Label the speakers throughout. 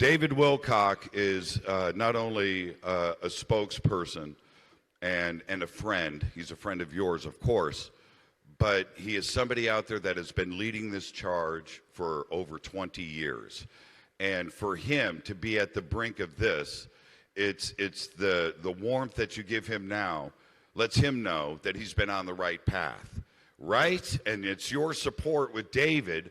Speaker 1: David Wilcock is not only a spokesperson and a friend, he's a friend of yours, of course, but he is somebody out there that has been leading this charge for over 20 years. And for him to be at the brink of this, it's the warmth that you give him now lets him know that he's been on the right path, right? And it's your support with David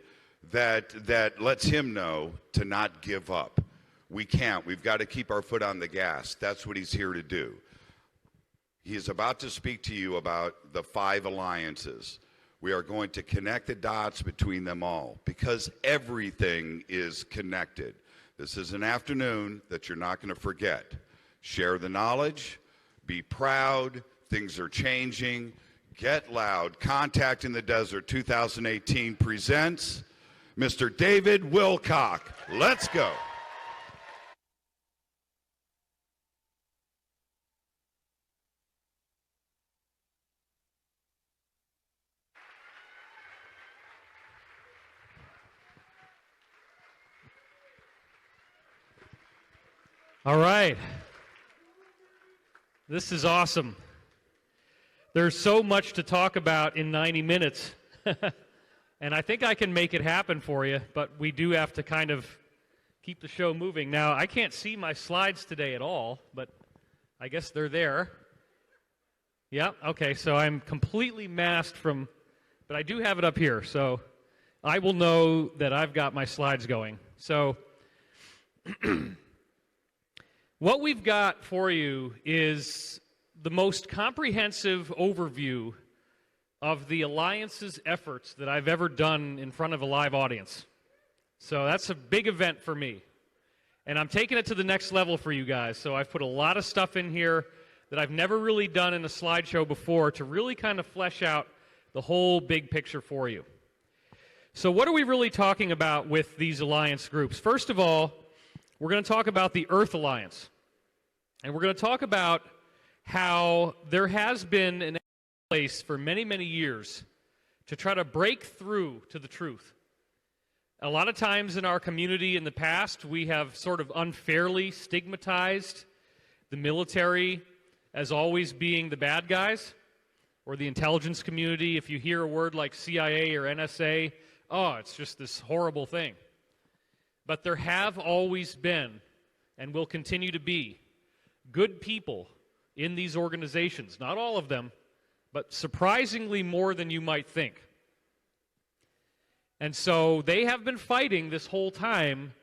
Speaker 1: that lets him know to not give up. We can't. We've got to keep our foot on the gas. That's what he's here to do. He is about to speak to you about the 5 alliances. We are going to connect the dots between them all because everything is connected. This is an afternoon that you're not going to forget. Share the knowledge. Be proud. Things are changing. Get loud. Contact in the Desert 2018 presents Mr. David Wilcock. Let's go.
Speaker 2: All right. This is awesome. There's so much to talk about in 90 minutes. And I think I can make it happen for you, but we do have to kind of keep the show moving. Now, I can't see my slides today at all, but I guess they're there. Yeah, okay, so I'm completely masked from, but I do have it up here, so I will know that I've got my slides going. So what we've got for you is the most comprehensive overview of the Alliance's efforts that I've ever done in front of a live audience. So that's a big event for me. And I'm taking it to the next level for you guys. So I've put a lot of stuff in here that I've never really done in a slideshow before to really kind of flesh out the whole big picture for you. So what are we really talking about with these alliance groups? First of all, we're going to talk about the Earth Alliance. And we're going to talk about how there has been an place for many, many years to try to break through to the truth. A lot of times in our community in the past, we have sort of unfairly stigmatized the military as always being the bad guys, or the intelligence community. If you hear a word like CIA or NSA, oh, it's just this horrible thing. But there have always been, and will continue to be, good people in these organizations. Not all of them, but surprisingly more than you might think. And so they have been fighting this whole time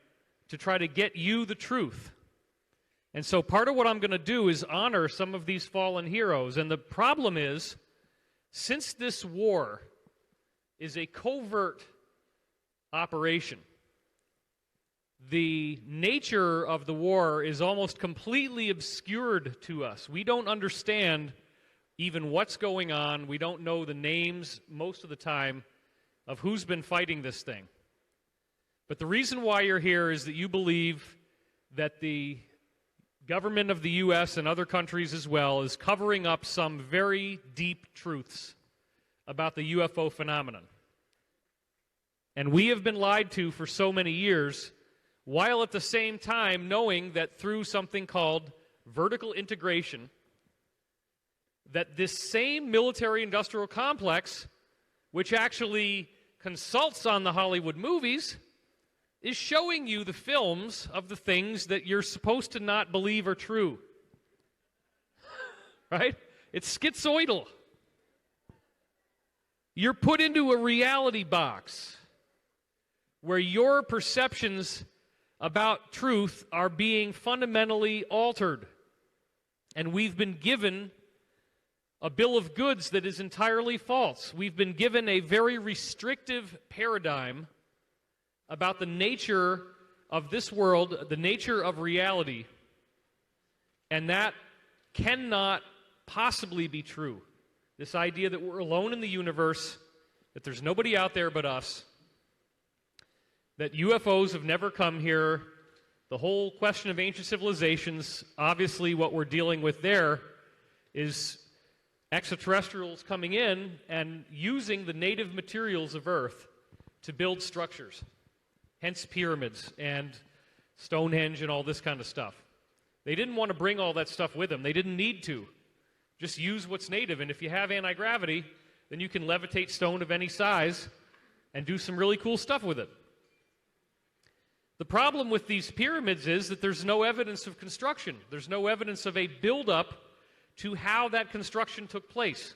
Speaker 2: to try to get you the truth. And so part of what I'm going to do is honor some of these fallen heroes. And the problem is, since this war is a covert operation, the nature of the war is almost completely obscured to us. We don't understand even what's going on. We don't know the names most of the time of who's been fighting this thing. But the reason why you're here is that you believe that the government of the U.S. and other countries as well is covering up some very deep truths about the UFO phenomenon. And we have been lied to for so many years, while at the same time knowing that through something called vertical integration, that this same military-industrial complex, which actually consults on the Hollywood movies, is showing you the films of the things that you're supposed to not believe are true. Right? It's schizoidal. You're put into a reality box where your perceptions about truth are being fundamentally altered. And we've been given a bill of goods that is entirely false. We've been given a very restrictive paradigm about the nature of this world, the nature of reality, and that cannot possibly be true. This idea that we're alone in the universe, that there's nobody out there but us, that UFOs have never come here, the whole question of ancient civilizations, obviously what we're dealing with there is extraterrestrials coming in and using the native materials of Earth to build structures, hence pyramids and Stonehenge and all this kind of stuff. They didn't want to bring all that stuff with them. They didn't need to. Just use what's native. And if you have anti-gravity, then you can levitate stone of any size and do some really cool stuff with it. The problem with these pyramids is that there's no evidence of construction. There's no evidence of a buildup to how that construction took place.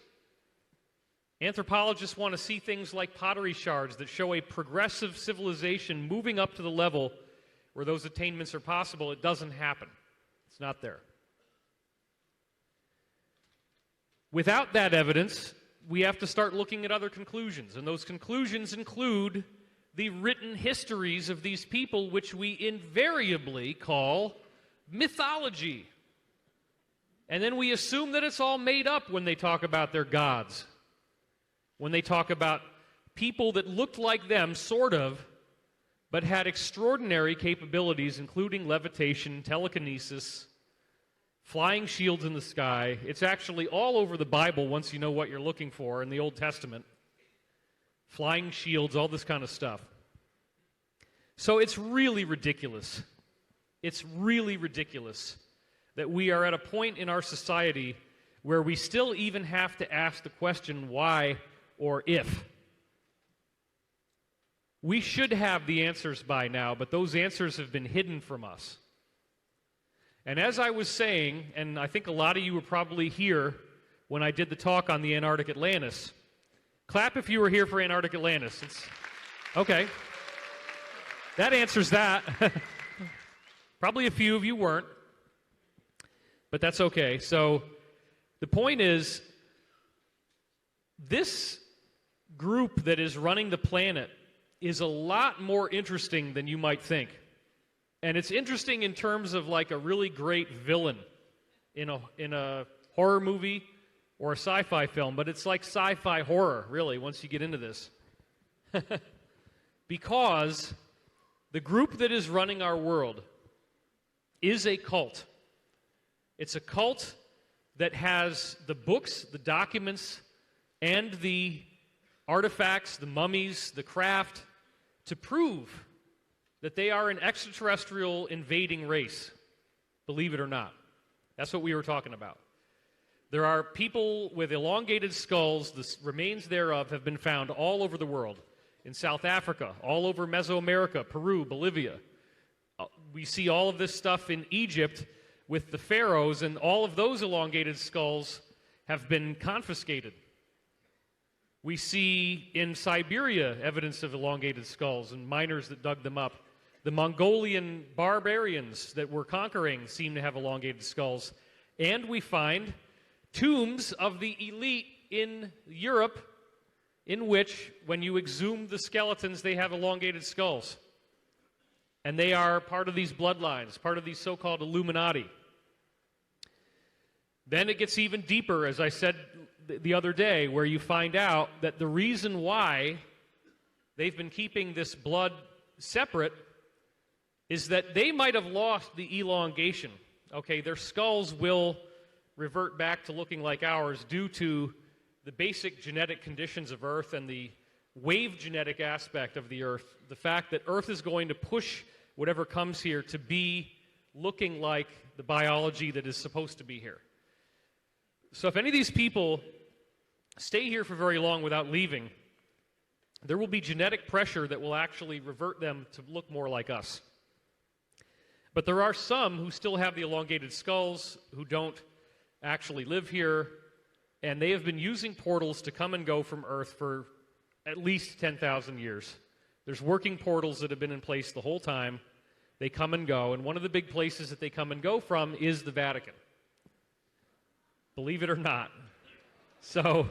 Speaker 2: Anthropologists want to see things like pottery shards that show a progressive civilization moving up to the level where those attainments are possible. It doesn't happen. It's not there. Without that evidence, we have to start looking at other conclusions, and those conclusions include the written histories of these people, which we invariably call mythology. And then we assume that it's all made up when they talk about their gods. When they talk about people that looked like them, sort of, but had extraordinary capabilities, including levitation, telekinesis, flying shields in the sky. It's actually all over the Bible once you know what you're looking for in the Old Testament. Flying shields, all this kind of stuff. So it's really ridiculous. It's really ridiculous that we are at a point in our society where we still even have to ask the question why or if. We should have the answers by now, but those answers have been hidden from us. And as I was saying, and I think a lot of you were probably here when I did the talk on the Antarctic Atlantis. Clap if you were here for Antarctic Atlantis. Okay. That answers that. Probably a few of you weren't. But that's okay. So the point is, this group that is running the planet is a lot more interesting than you might think. And it's interesting in terms of like a really great villain in a horror movie or a sci-fi film, but it's like sci-fi horror, really, once you get into this. Because the group that is running our world is a cult. It's a cult that has the books, the documents, and the artifacts, the mummies, the craft, to prove that they are an extraterrestrial invading race, believe it or not. That's what we were talking about. There are people with elongated skulls, the remains thereof have been found all over the world. In South Africa, all over Mesoamerica, Peru, Bolivia. We see all of this stuff in Egypt with the pharaohs, and all of those elongated skulls have been confiscated. We see in Siberia evidence of elongated skulls and miners that dug them up. The Mongolian barbarians that were conquering seem to have elongated skulls. And we find tombs of the elite in Europe in which, when you exhume the skeletons, they have elongated skulls. And they are part of these bloodlines, part of these so-called Illuminati. Then it gets even deeper, as I said the other day, where you find out that the reason why they've been keeping this blood separate is that they might have lost the elongation. Okay, their skulls will revert back to looking like ours due to the basic genetic conditions of Earth and the wave genetic aspect of the Earth, the fact that Earth is going to push whatever comes here to be looking like the biology that is supposed to be here. So if any of these people stay here for very long without leaving, there will be genetic pressure that will actually revert them to look more like us. But there are some who still have the elongated skulls, who don't actually live here, and they have been using portals to come and go from Earth for at least 10,000 years. There's working portals that have been in place the whole time. They come and go, and one of the big places that they come and go from is the Vatican. Believe it or not. So,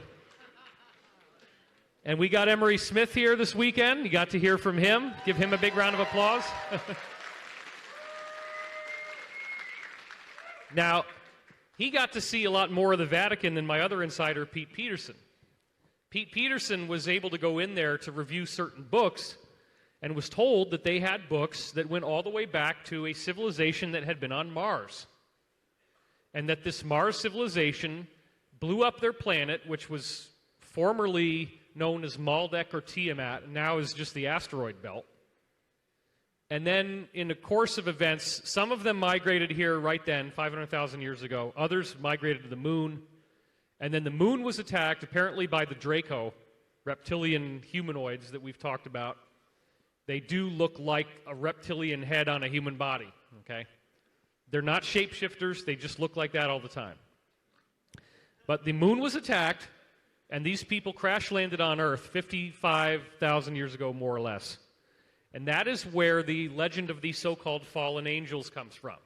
Speaker 2: and we got Emery Smith here this weekend. You got to hear from him. Give him a big round of applause. Now, he got to see a lot more of the Vatican than my other insider, Pete Peterson. Pete Peterson was able to go in there to review certain books and was told that they had books that went all the way back to a civilization that had been on Mars. And that this Mars civilization blew up their planet, which was formerly known as Maldek or Tiamat, and now is just the asteroid belt. And then in the course of events, some of them migrated here right then, 500,000 years ago. Others migrated to the moon. And then the moon was attacked, apparently by the Draco, reptilian humanoids that we've talked about. They do look like a reptilian head on a human body, okay? They're not shapeshifters. They just look like that all the time. But the moon was attacked, and these people crash-landed on Earth 55,000 years ago, more or less. And that is where the legend of these so-called fallen angels comes from.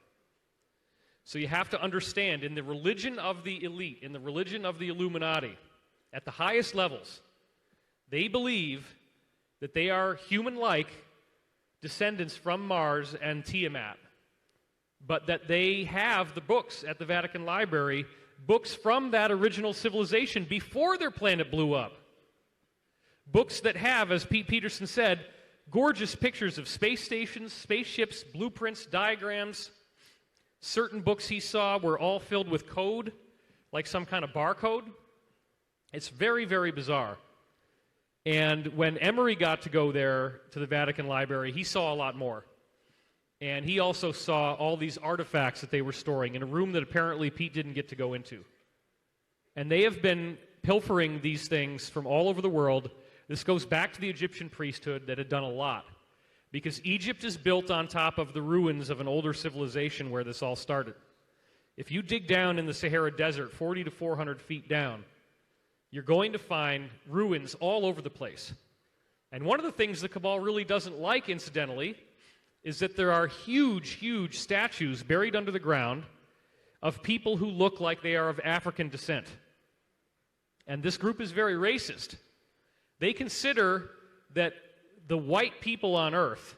Speaker 2: So you have to understand, in the religion of the elite, in the religion of the Illuminati, at the highest levels, they believe that they are human-like descendants from Mars and Tiamat, but that they have the books at the Vatican Library, books from that original civilization before their planet blew up. Books that have, as Pete Peterson said, gorgeous pictures of space stations, spaceships, blueprints, diagrams. Certain books he saw were all filled with code, like some kind of barcode. It's very, very bizarre. And when Emery got to go there to the Vatican Library, he saw a lot more. And he also saw all these artifacts that they were storing in a room that apparently Pete didn't get to go into. And they have been pilfering these things from all over the world. This goes back to the Egyptian priesthood that had done a lot, because Egypt is built on top of the ruins of an older civilization where this all started. If you dig down in the Sahara Desert, 40 to 400 feet down, you're going to find ruins all over the place. And one of the things the Cabal really doesn't like, incidentally, is that there are huge, huge statues buried under the ground of people who look like they are of African descent. And this group is very racist. They consider that the white people on Earth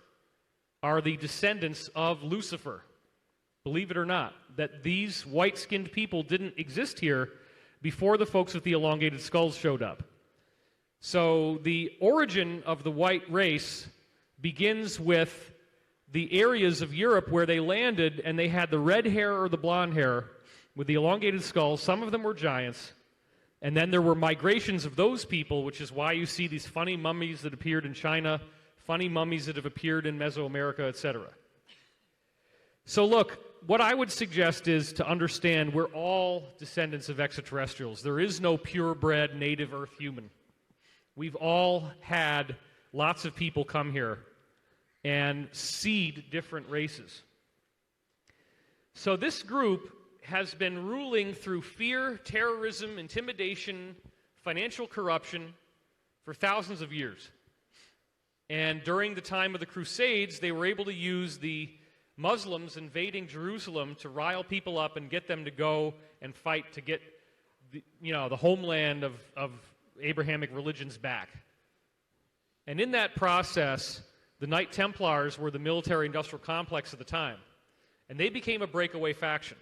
Speaker 2: are the descendants of Lucifer. Believe it or not, that these white-skinned people didn't exist here before the folks with the elongated skulls showed up. So the origin of the white race begins with the areas of Europe where they landed, and they had the red hair or the blonde hair with the elongated skulls. Some of them were giants. And then there were migrations of those people, which is why you see these funny mummies that appeared in China, funny mummies that have appeared in Mesoamerica, etc. So look, what I would suggest is to understand we're all descendants of extraterrestrials. There is no purebred native Earth human. We've all had lots of people come here and seed different races. So this group has been ruling through fear, terrorism, intimidation, financial corruption for thousands of years. And during the time of the Crusades, they were able to use the Muslims invading Jerusalem to rile people up and get them to go and fight to get the homeland of Abrahamic religions back. And in that process, the Knight Templars were the military-industrial complex of the time. And they became a breakaway faction.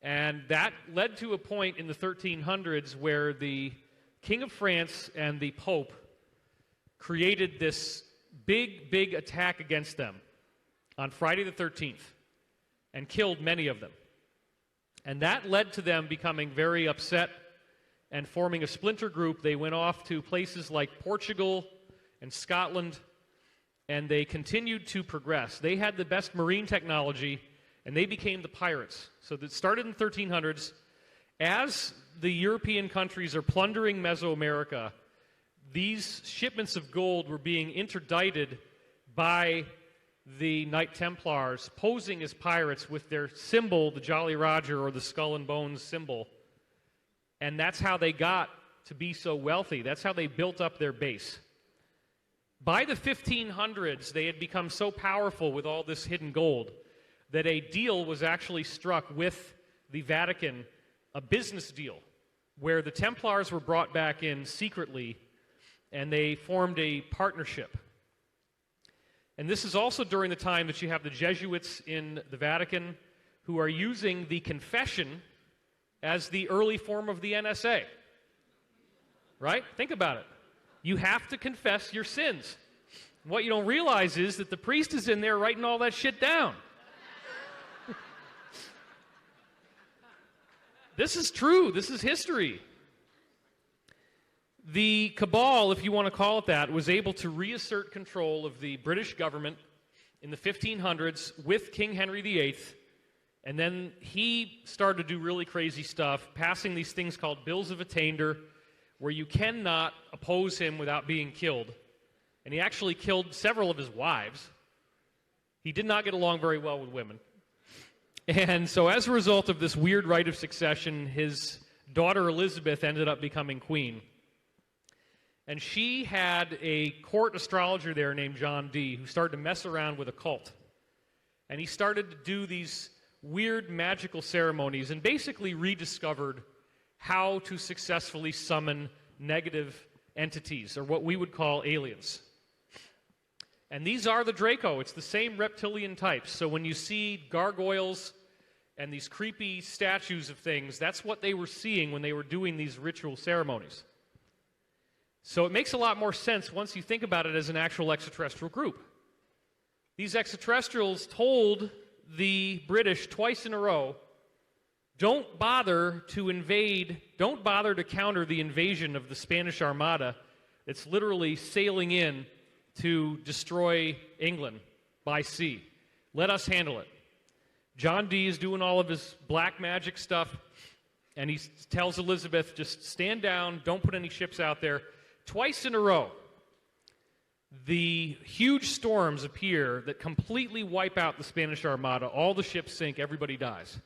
Speaker 2: And that led to a point in the 1300s where the King of France and the Pope created this big, big attack against them on Friday the 13th and killed many of them. And that led to them becoming very upset and forming a splinter group. They went off to places like Portugal and Scotland, and they continued to progress. They had the best marine technology, and they became the pirates. So that started in the 1300s. As the European countries are plundering Mesoamerica, these shipments of gold were being interdicted by the Knight Templars, posing as pirates with their symbol, the Jolly Roger or the skull and bones symbol. And that's how they got to be so wealthy. That's how they built up their base. By the 1500s, they had become so powerful with all this hidden gold that a deal was actually struck with the Vatican, a business deal, where the Templars were brought back in secretly, and they formed a partnership. And this is also during the time that you have the Jesuits in the Vatican who are using the confession as the early form of the NSA. Right? Think about it. You have to confess your sins. What you don't realize is that the priest is in there writing all that shit down. This is true. This is history. The Cabal, if you want to call it that, was able to reassert control of the British government in the 1500s with King Henry VIII, and then he started to do really crazy stuff, passing these things called Bills of Attainder, where you cannot oppose him without being killed. And he actually killed several of his wives. He did not get along very well with women. And so as a result of this weird right of succession, his daughter Elizabeth ended up becoming queen. And she had a court astrologer there named John Dee who started to mess around with a cult. And he started to do these weird magical ceremonies and basically rediscovered how to successfully summon negative entities, or what we would call aliens. And these are the Draco. It's the same reptilian types. So when you see gargoyles and these creepy statues of things, that's what they were seeing when they were doing these ritual ceremonies. So it makes a lot more sense once you think about it as an actual extraterrestrial group. These extraterrestrials told the British twice in a row, don't bother to invade, don't bother to counter the invasion of the Spanish Armada that's literally sailing in to destroy England by sea. Let us handle it. John Dee is doing all of his black magic stuff, and he tells Elizabeth, just stand down, don't put any ships out there. Twice in a row, the huge storms appear that completely wipe out the Spanish Armada. All the ships sink, everybody dies.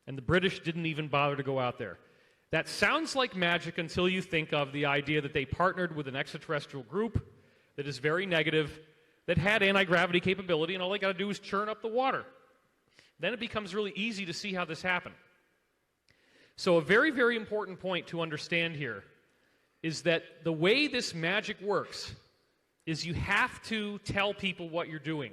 Speaker 2: And the British didn't even bother to go out there. That sounds like magic until you think of the idea that they partnered with an extraterrestrial group that is very negative, that had anti-gravity capability, and all they got to do is churn up the water. Then it becomes really easy to see how this happened. So a very, very important point to understand here is that the way this magic works is you have to tell people what you're doing.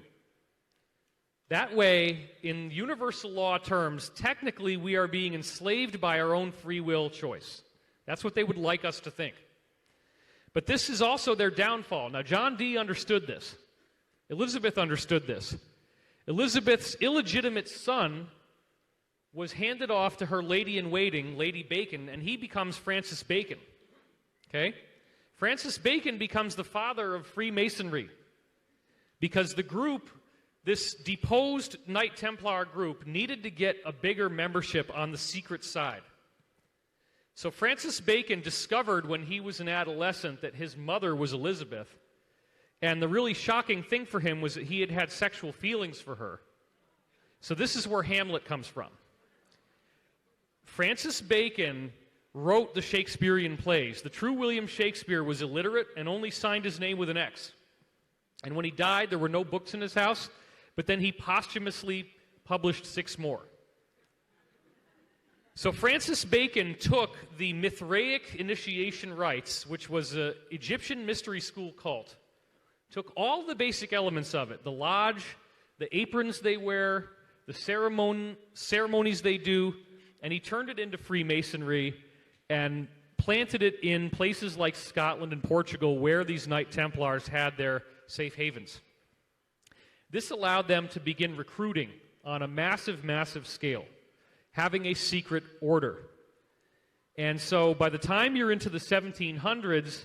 Speaker 2: That way, in universal law terms, technically we are being enslaved by our own free will choice. That's what they would like us to think. But this is also their downfall. Now, John Dee understood this. Elizabeth understood this. Elizabeth's illegitimate son was handed off to her lady-in-waiting, Lady Bacon, and he becomes Francis Bacon. Okay? Francis Bacon becomes the father of Freemasonry because the group, this deposed Knight Templar group, needed to get a bigger membership on the secret side. So Francis Bacon discovered when he was an adolescent that his mother was Elizabeth, and the really shocking thing for him was that he had had sexual feelings for her. So this is where Hamlet comes from. Francis Bacon wrote the Shakespearean plays. The true William Shakespeare was illiterate and only signed his name with an X. And when he died, there were no books in his house, but then he posthumously published 6 more. So Francis Bacon took the Mithraic initiation rites, which was an Egyptian mystery school cult, took all the basic elements of it, the lodge, the aprons they wear, the ceremonies they do, and he turned it into Freemasonry and planted it in places like Scotland and Portugal where these Knight Templars had their safe havens. This allowed them to begin recruiting on a massive, massive scale, having a secret order. And so by the time you're into the 1700s,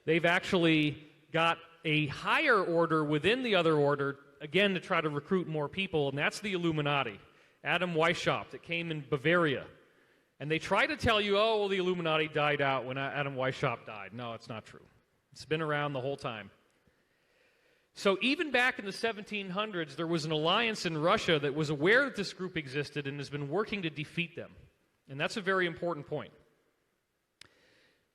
Speaker 2: they've actually got a higher order within the other order, again, to try to recruit more people, and that's the Illuminati. Adam Weishaupt, that came in Bavaria. And they try to tell you, oh, well, the Illuminati died out when Adam Weishaupt died. No, it's not true. It's been around the whole time. So even back in the 1700s, there was an alliance in Russia that was aware that this group existed and has been working to defeat them. And that's a very important point.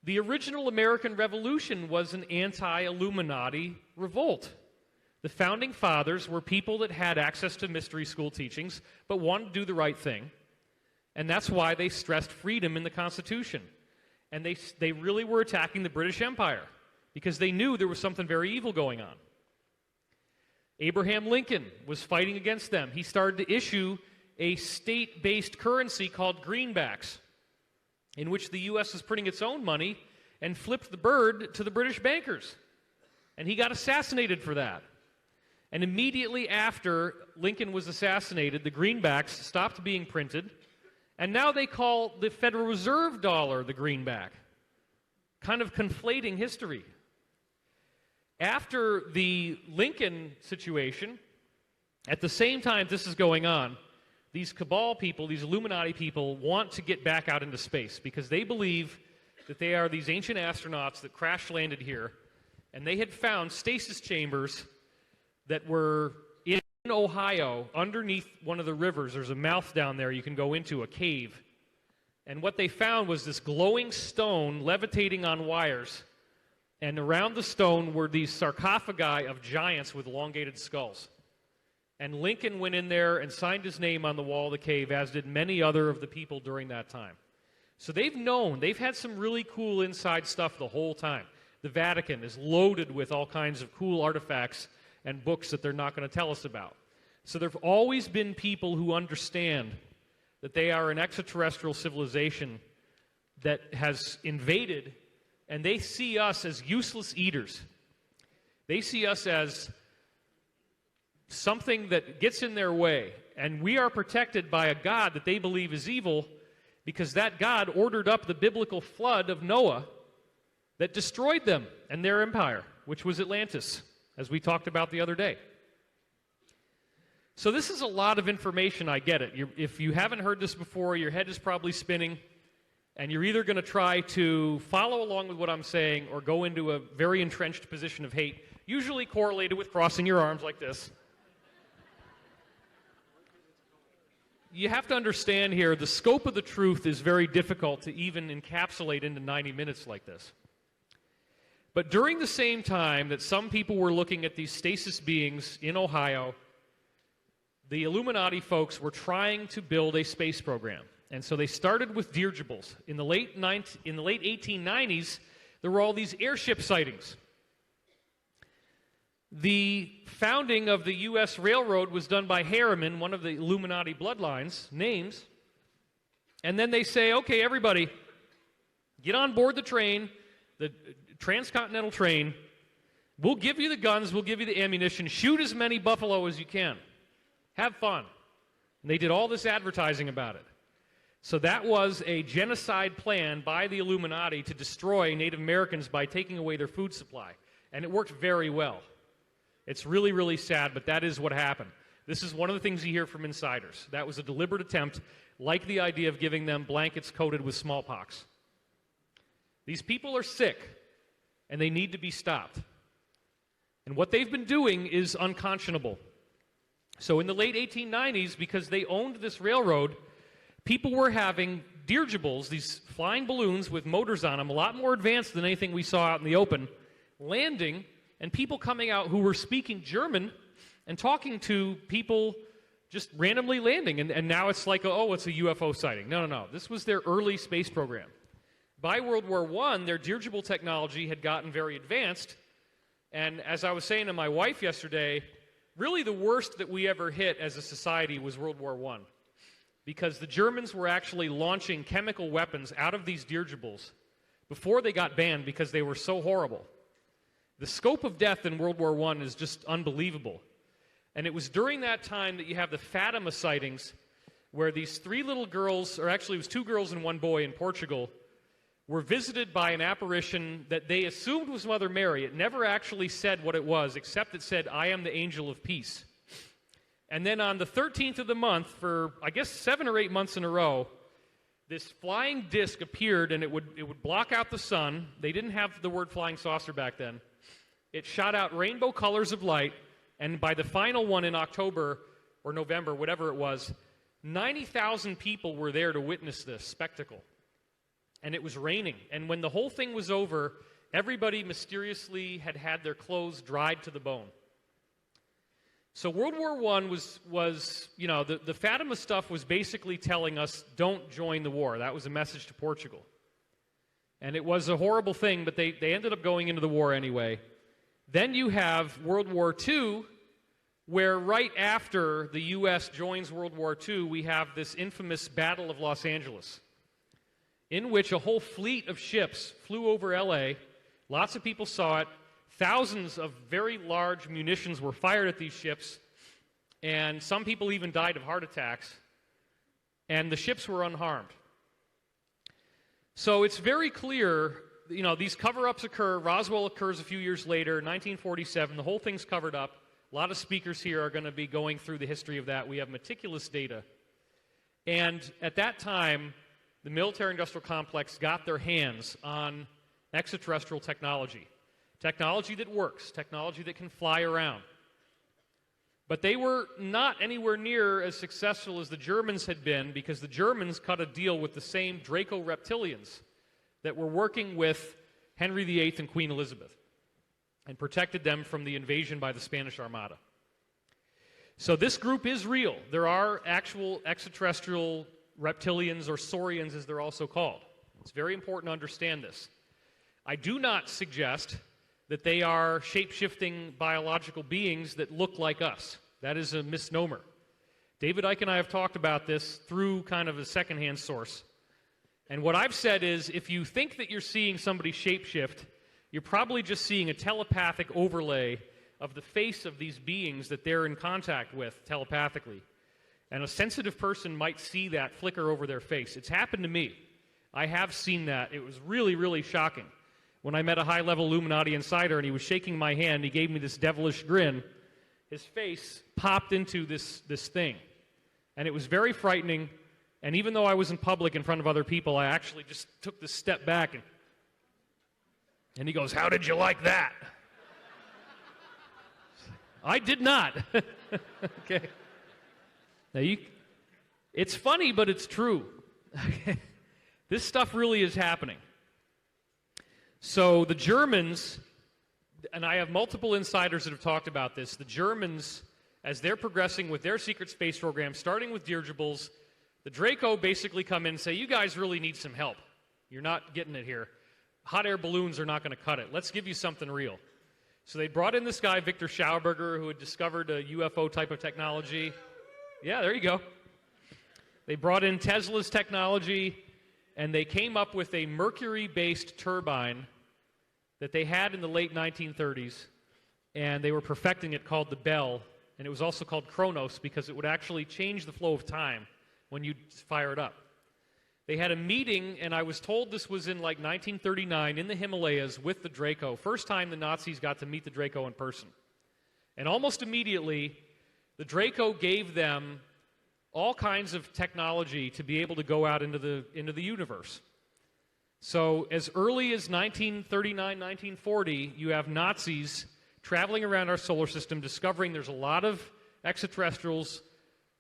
Speaker 2: The original American Revolution was an anti-Illuminati revolt. The Founding Fathers were people that had access to mystery school teachings, but wanted to do the right thing. And that's why they stressed freedom in the Constitution. And they really were attacking the British Empire because they knew there was something very evil going on. Abraham Lincoln was fighting against them. He started to issue a state-based currency called greenbacks, in which the U.S. was printing its own money and flipped the bird to the British bankers. And he got assassinated for that. And immediately after Lincoln was assassinated, the greenbacks stopped being printed, and now they call the Federal Reserve dollar the greenback, kind of conflating history. After the Lincoln situation, at the same time this is going on, these cabal people, these Illuminati people, want to get back out into space because they believe that they are these ancient astronauts that crash landed here, and they had found stasis chambers that were in Ohio underneath one of the rivers. There's a mouth down there you can go into, a cave. And what they found was this glowing stone levitating on wires, and around the stone were these sarcophagi of giants with elongated skulls. And Lincoln went in there and signed his name on the wall of the cave, as did many other of the people during that time. So they've had some really cool inside stuff the whole time. The Vatican is loaded with all kinds of cool artifacts and books that they're not going to tell us about. So there have always been people who understand that they are an extraterrestrial civilization that has invaded, and they see us as useless eaters. They see us as something that gets in their way, and we are protected by a God that they believe is evil because that God ordered up the biblical flood of Noah that destroyed them and their empire, which was Atlantis, as we talked about the other day. So this is a lot of information, I get it. If you haven't heard this before, your head is probably spinning, and you're either going to try to follow along with what I'm saying or go into a very entrenched position of hate, usually correlated with crossing your arms like this. You have to understand here, the scope of the truth is very difficult to even encapsulate into 90 minutes like this. But during the same time that some people were looking at these stasis beings in Ohio, the Illuminati folks were trying to build a space program. And so they started with dirigibles. In the late 1890s, there were all these airship sightings. The founding of the U.S. Railroad was done by Harriman, one of the Illuminati bloodlines, names. And then they say, okay, everybody, get on board the train, the transcontinental train. We'll give you the guns, we'll give you the ammunition. Shoot as many buffalo as you can. Have fun. And they did all this advertising about it. So that was a genocide plan by the Illuminati to destroy Native Americans by taking away their food supply. And it worked very well. It's really, really sad, but that is what happened. This is one of the things you hear from insiders. That was a deliberate attempt, like the idea of giving them blankets coated with smallpox. These people are sick, and they need to be stopped. And what they've been doing is unconscionable. So in the late 1890s, because they owned this railroad, people were having dirigibles, these flying balloons with motors on them, a lot more advanced than anything we saw out in the open, landing, and people coming out who were speaking German and talking to people just randomly landing. And now it's like, oh, it's a UFO sighting. No. This was their early space program. By World War I, their dirigible technology had gotten very advanced. And as I was saying to my wife yesterday, really the worst that we ever hit as a society was World War I. Because the Germans were actually launching chemical weapons out of these dirigibles before they got banned because they were so horrible. The scope of death in World War I is just unbelievable. And it was during that time that you have the Fatima sightings, where these three little girls, or actually it was two girls and one boy in Portugal, were visited by an apparition that they assumed was Mother Mary. It never actually said what it was, except it said, "I am the angel of peace." And then on the 13th of the month, for I guess 7 or 8 months in a row, this flying disc appeared, and it would block out the sun. They didn't have the word flying saucer back then. It shot out rainbow colors of light, and by the final one in October or November, whatever it was, 90,000 people were there to witness this spectacle. And it was raining. And when the whole thing was over, everybody mysteriously had their clothes dried to the bone. So World War I was you know, the Fatima stuff was basically telling us, don't join the war. That was a message to Portugal. And it was a horrible thing, but they ended up going into the war anyway. Then you have World War II, where right after the U.S. joins World War II, we have this infamous Battle of Los Angeles, in which a whole fleet of ships flew over L.A. Lots of people saw it. Thousands of very large munitions were fired at these ships, and some people even died of heart attacks, and the ships were unharmed. So it's very clear these cover-ups occur. Roswell occurs a few years later, 1947. The whole thing's covered up. A lot of speakers here are going to be going through the history of that. We have meticulous data. And at that time, the military-industrial complex got their hands on extraterrestrial technology. Technology that works, technology that can fly around. But they were not anywhere near as successful as the Germans had been, because the Germans cut a deal with the same Draco reptilians that were working with Henry VIII and Queen Elizabeth and protected them from the invasion by the Spanish Armada. So this group is real. There are actual extraterrestrial reptilians, or saurians as they're also called. It's very important to understand this. I do not suggest that they are shape-shifting biological beings that look like us. That is a misnomer. David Icke and I have talked about this through kind of a secondhand source. And what I've said is, if you think that you're seeing somebody shape-shift, you're probably just seeing a telepathic overlay of the face of these beings that they're in contact with telepathically. And a sensitive person might see that flicker over their face. It's happened to me. I have seen that. It was really, really shocking. When I met a high-level Illuminati insider and he was shaking my hand, he gave me this devilish grin. His face popped into this thing. And it was very frightening. And even though I was in public in front of other people, I actually just took this step back. And he goes, "How did you like that?" I did not. Okay. Now, it's funny, but it's true. This stuff really is happening. So the Germans, and I have multiple insiders that have talked about this, the Germans, as they're progressing with their secret space program, starting with dirigibles, the Draco basically come in and say, "You guys really need some help. You're not getting it here. Hot air balloons are not going to cut it. Let's give you something real." So they brought in this guy, Victor Schauberger, who had discovered a UFO type of technology. Yeah, there you go. They brought in Tesla's technology, and they came up with a mercury-based turbine that they had in the late 1930s, and they were perfecting it, called the Bell, and it was also called Kronos because it would actually change the flow of time when you fire it up. They had a meeting, and I was told this was in like 1939 in the Himalayas with the Draco. First time the Nazis got to meet the Draco in person. And almost immediately, the Draco gave them all kinds of technology to be able to go out into the universe. So as early as 1939, 1940, you have Nazis traveling around our solar system, discovering there's a lot of extraterrestrials,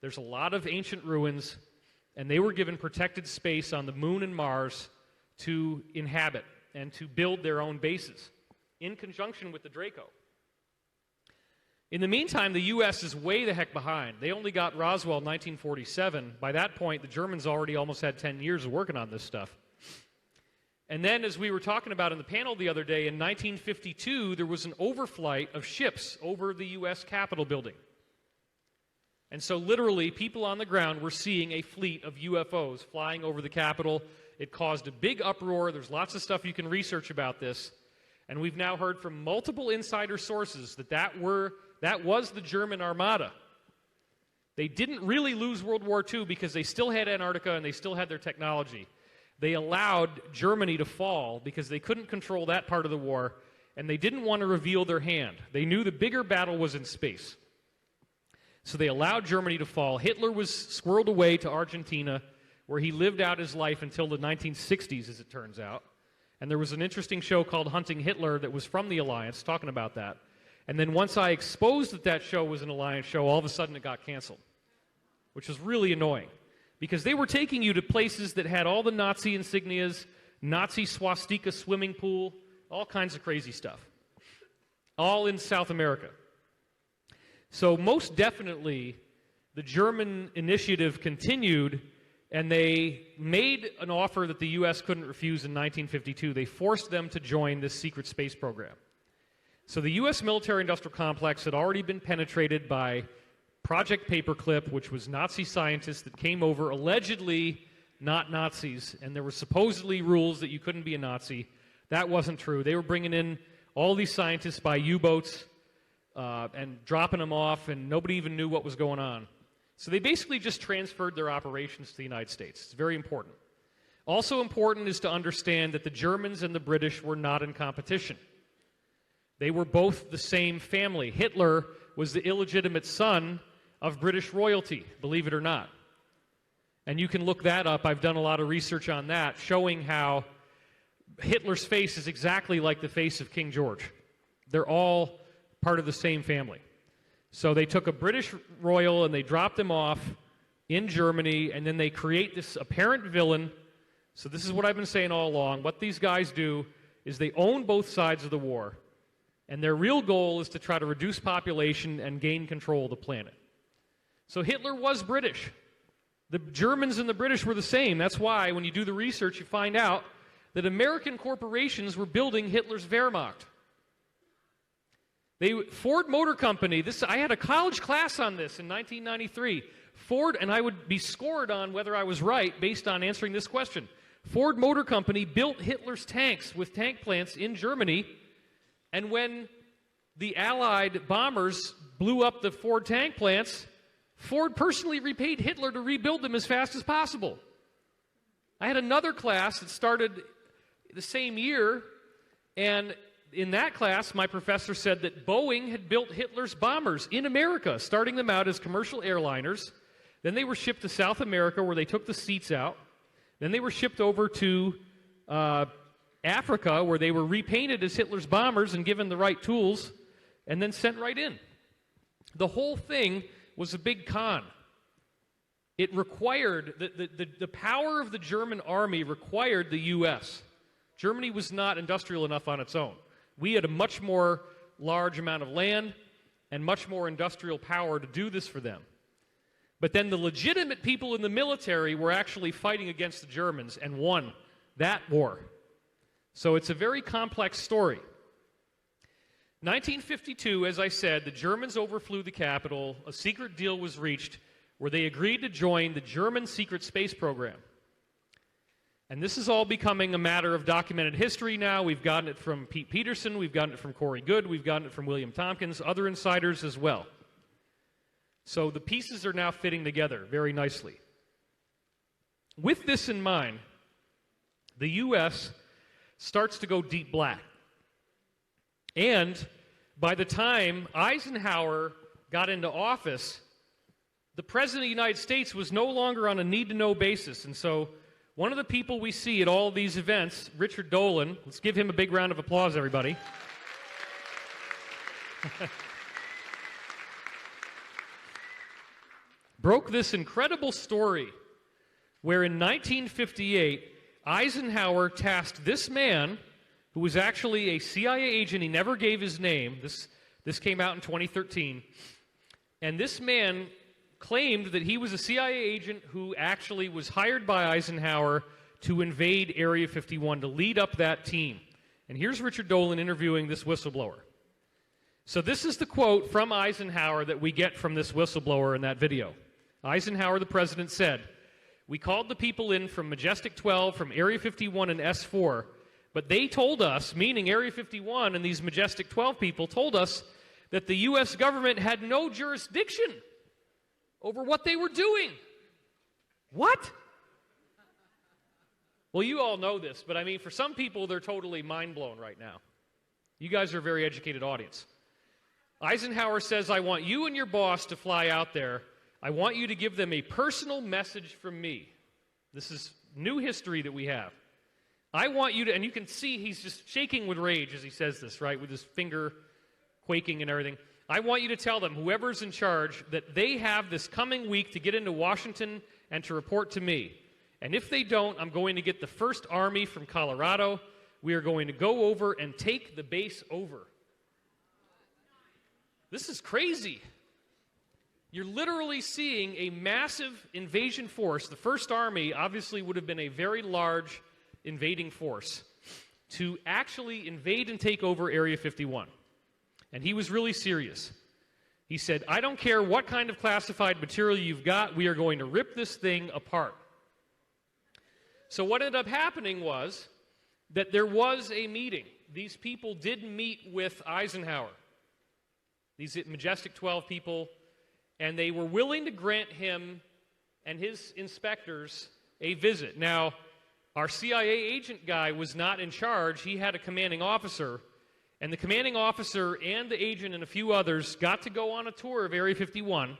Speaker 2: there's a lot of ancient ruins, and they were given protected space on the moon and Mars to inhabit and to build their own bases in conjunction with the Draco. In the meantime, the U.S. is way the heck behind. They only got Roswell in 1947. By that point, the Germans already almost had 10 years of working on this stuff. And then, as we were talking about in the panel the other day, in 1952, there was an overflight of ships over the U.S. Capitol building. And so literally, people on the ground were seeing a fleet of UFOs flying over the Capitol. It caused a big uproar. There's lots of stuff you can research about this. And we've now heard from multiple insider sources that was the German Armada. They didn't really lose World War II because they still had Antarctica and they still had their technology. They allowed Germany to fall because they couldn't control that part of the war, and they didn't want to reveal their hand. They knew the bigger battle was in space. So they allowed Germany to fall. Hitler was squirreled away to Argentina, where he lived out his life until the 1960s, as it turns out. And there was an interesting show called Hunting Hitler that was from the Alliance, talking about that. And then once I exposed that that show was an Alliance show, all of a sudden it got canceled, which was really annoying. Because they were taking you to places that had all the Nazi insignias, Nazi swastika swimming pool, all kinds of crazy stuff. All in South America. So most definitely, the German initiative continued, and they made an offer that the U.S. couldn't refuse in 1952. They forced them to join this secret space program. So the U.S. military-industrial complex had already been penetrated by Project Paperclip, which was Nazi scientists that came over, allegedly not Nazis, and there were supposedly rules that you couldn't be a Nazi. That wasn't true. They were bringing in all these scientists by U-boats and dropping them off, and nobody even knew what was going on. So they basically just transferred their operations to the United States. It's very important. Also important is to understand that the Germans and the British were not in competition. They were both the same family. Hitler was the illegitimate son of British royalty, believe it or not. And you can look that up. I've done a lot of research on that, showing how Hitler's face is exactly like the face of King George. They're all part of the same family. So they took a British royal and they dropped him off in Germany, and then they create this apparent villain. So this is what I've been saying all along. What these guys do is they own both sides of the war, and their real goal is to try to reduce population and gain control of the planet. So Hitler was British. The Germans and the British were the same. That's why when you do the research, you find out that American corporations were building Hitler's Wehrmacht. Ford Motor Company, I had a college class on this in 1993. Ford, and I would be scored on whether I was right based on answering this question. Ford Motor Company built Hitler's tanks with tank plants in Germany, and when the Allied bombers blew up the Ford tank plants, Ford personally repaid Hitler to rebuild them as fast as possible. I had another class that started the same year, and in that class, my professor said that Boeing had built Hitler's bombers in America, starting them out as commercial airliners. Then they were shipped to South America, where they took the seats out. Then they were shipped over to Africa, where they were repainted as Hitler's bombers and given the right tools, and then sent right in. The whole thing was a big con. It required, the power of the German army required the U.S. Germany was not industrial enough on its own. We had a much more large amount of land and much more industrial power to do this for them. But then the legitimate people in the military were actually fighting against the Germans and won that war. So it's a very complex story. 1952, as I said, the Germans overflew the capital. A secret deal was reached where they agreed to join the German secret space program. And this is all becoming a matter of documented history now. We've gotten it from Pete Peterson, we've gotten it from Corey Goode, we've gotten it from William Tompkins, other insiders as well. So the pieces are now fitting together very nicely. With this in mind, the U.S. starts to go deep black. And by the time Eisenhower got into office, the President of the United States was no longer on a need-to-know basis. And so one of the people we see at all of these events, Richard Dolan, let's give him a big round of applause, everybody. Broke this incredible story where in 1958, Eisenhower tasked this man, who was actually a CIA agent, he never gave his name, this came out in 2013, and this man claimed that he was a CIA agent who actually was hired by Eisenhower to invade Area 51, to lead up that team. And here's Richard Dolan interviewing this whistleblower. So this is the quote from Eisenhower that we get from this whistleblower in that video. Eisenhower, the president, said, "We called the people in from Majestic 12, from Area 51 and S4, but they told us," meaning Area 51 and these Majestic 12 people told us, that the U.S. government had no jurisdiction over what they were doing. What? Well, you all know this, but I mean, for some people, they're totally mind blown right now. You guys are a very educated audience. Eisenhower says, "I want you and your boss to fly out there. I want you to give them a personal message from me." This is new history that we have. "I want you to," and you can see he's just shaking with rage as he says this, right, with his finger quaking and everything. "I want you to tell them, whoever's in charge, that they have this coming week to get into Washington and to report to me. And if they don't, I'm going to get the 1st Army from Colorado. We are going to go over and take the base over." This is crazy. You're literally seeing a massive invasion force. The 1st Army obviously would have been a very large invading force to actually invade and take over Area 51. And he was really serious. He said, "I don't care what kind of classified material you've got, we are going to rip this thing apart." So what ended up happening was that there was a meeting. These people did meet with Eisenhower, these Majestic 12 people, and they were willing to grant him and his inspectors a visit. Now, Our CIA agent guy was not in charge. He had a commanding officer, and the commanding officer and the agent and a few others got to go on a tour of Area 51,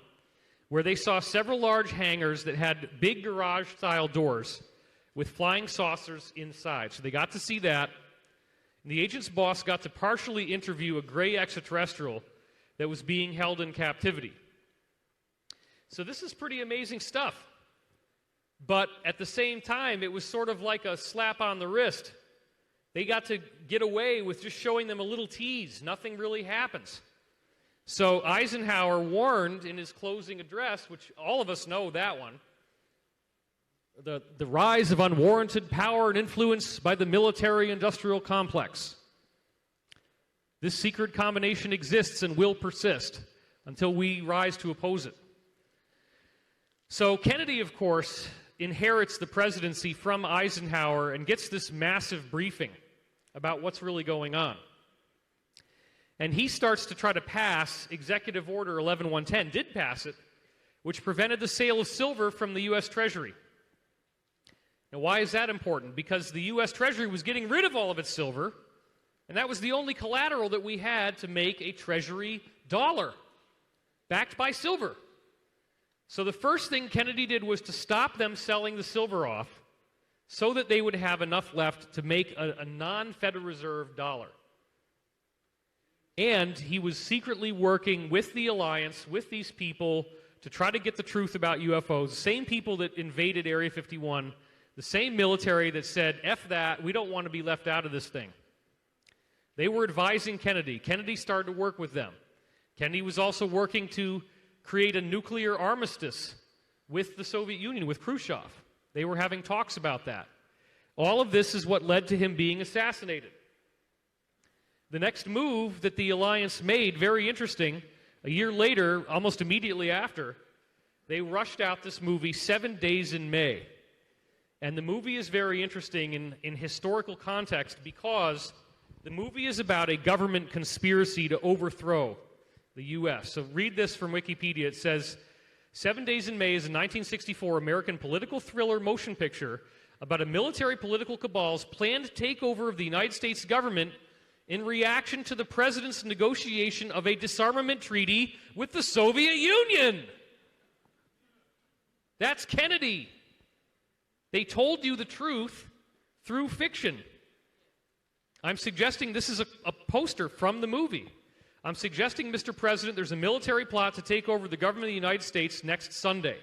Speaker 2: where they saw several large hangars that had big garage-style doors with flying saucers inside. So they got to see that. And the agent's boss got to partially interview a gray extraterrestrial that was being held in captivity. So this is pretty amazing stuff. But at the same time, it was sort of like a slap on the wrist. They got to get away with just showing them a little tease. Nothing really happens. So Eisenhower warned in his closing address, which all of us know that one, the rise of unwarranted power and influence by the military-industrial complex. This secret combination exists and will persist until we rise to oppose it. So Kennedy, of course, inherits the presidency from Eisenhower and gets this massive briefing about what's really going on. And he starts to try to pass Executive Order 11110, did pass it, which prevented the sale of silver from the U.S. Treasury. Now, why is that important? Because the U.S. Treasury was getting rid of all of its silver, and that was the only collateral that we had to make a Treasury dollar, backed by silver. So the first thing Kennedy did was to stop them selling the silver off so that they would have enough left to make a non-Federal Reserve dollar. And he was secretly working with the alliance, with these people, to try to get the truth about UFOs, the same people that invaded Area 51, the same military that said, F that, we don't want to be left out of this thing. They were advising Kennedy. Kennedy started to work with them. Kennedy was also working to create a nuclear armistice with the Soviet Union, with Khrushchev. They were having talks about that. All of this is what led to him being assassinated. The next move that the alliance made, very interesting, a year later, almost immediately after, they rushed out this movie, 7 Days in May. And the movie is very interesting in historical context because the movie is about a government conspiracy to overthrow the U.S. So read this from Wikipedia. It says, 7 Days in May is a 1964 American political thriller motion picture about a military political cabal's planned takeover of the United States government in reaction to the president's negotiation of a disarmament treaty with the Soviet Union. That's Kennedy. They told you the truth through fiction. I'm suggesting this is a poster from the movie. I'm suggesting, Mr. President, there's a military plot to take over the government of the United States next Sunday.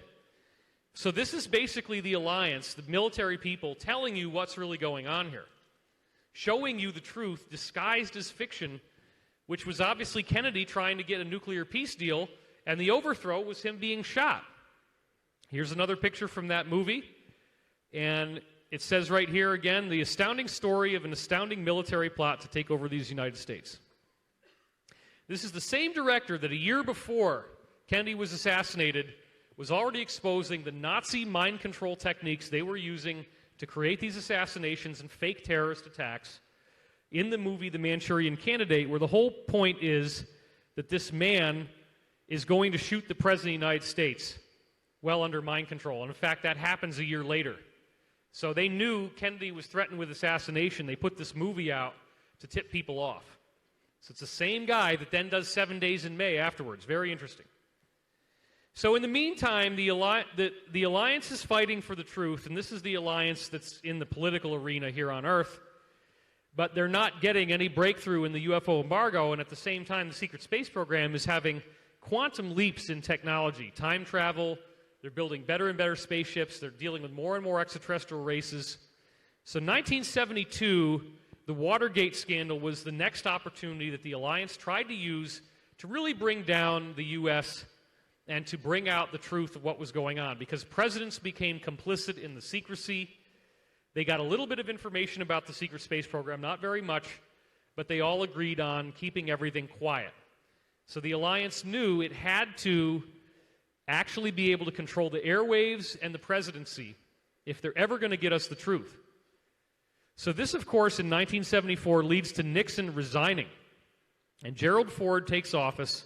Speaker 2: So this is basically the alliance, the military people, telling you what's really going on here. Showing you the truth disguised as fiction, which was obviously Kennedy trying to get a nuclear peace deal, and the overthrow was him being shot. Here's another picture from that movie, and it says right here again, the astounding story of an astounding military plot to take over these United States. This is the same director that a year before Kennedy was assassinated was already exposing the Nazi mind control techniques they were using to create these assassinations and fake terrorist attacks in the movie The Manchurian Candidate, where the whole point is that this man is going to shoot the President of the United States well under mind control. And in fact, that happens a year later. So they knew Kennedy was threatened with assassination. They put this movie out to tip people off. So it's the same guy that then does 7 Days in May afterwards. Very interesting. So in the meantime, the alliance is fighting for the truth, and this is the alliance that's in the political arena here on Earth, but they're not getting any breakthrough in the UFO embargo, and at the same time, the secret space program is having quantum leaps in technology, time travel. They're building better and better spaceships. They're dealing with more and more extraterrestrial races. So 1972, the Watergate scandal was the next opportunity that the alliance tried to use to really bring down the U.S. and to bring out the truth of what was going on, because presidents became complicit in the secrecy. They got a little bit of information about the secret space program, not very much, but they all agreed on keeping everything quiet. So the alliance knew it had to actually be able to control the airwaves and the presidency if they're ever going to get us the truth. So this, of course, in 1974 leads to Nixon resigning, and Gerald Ford takes office.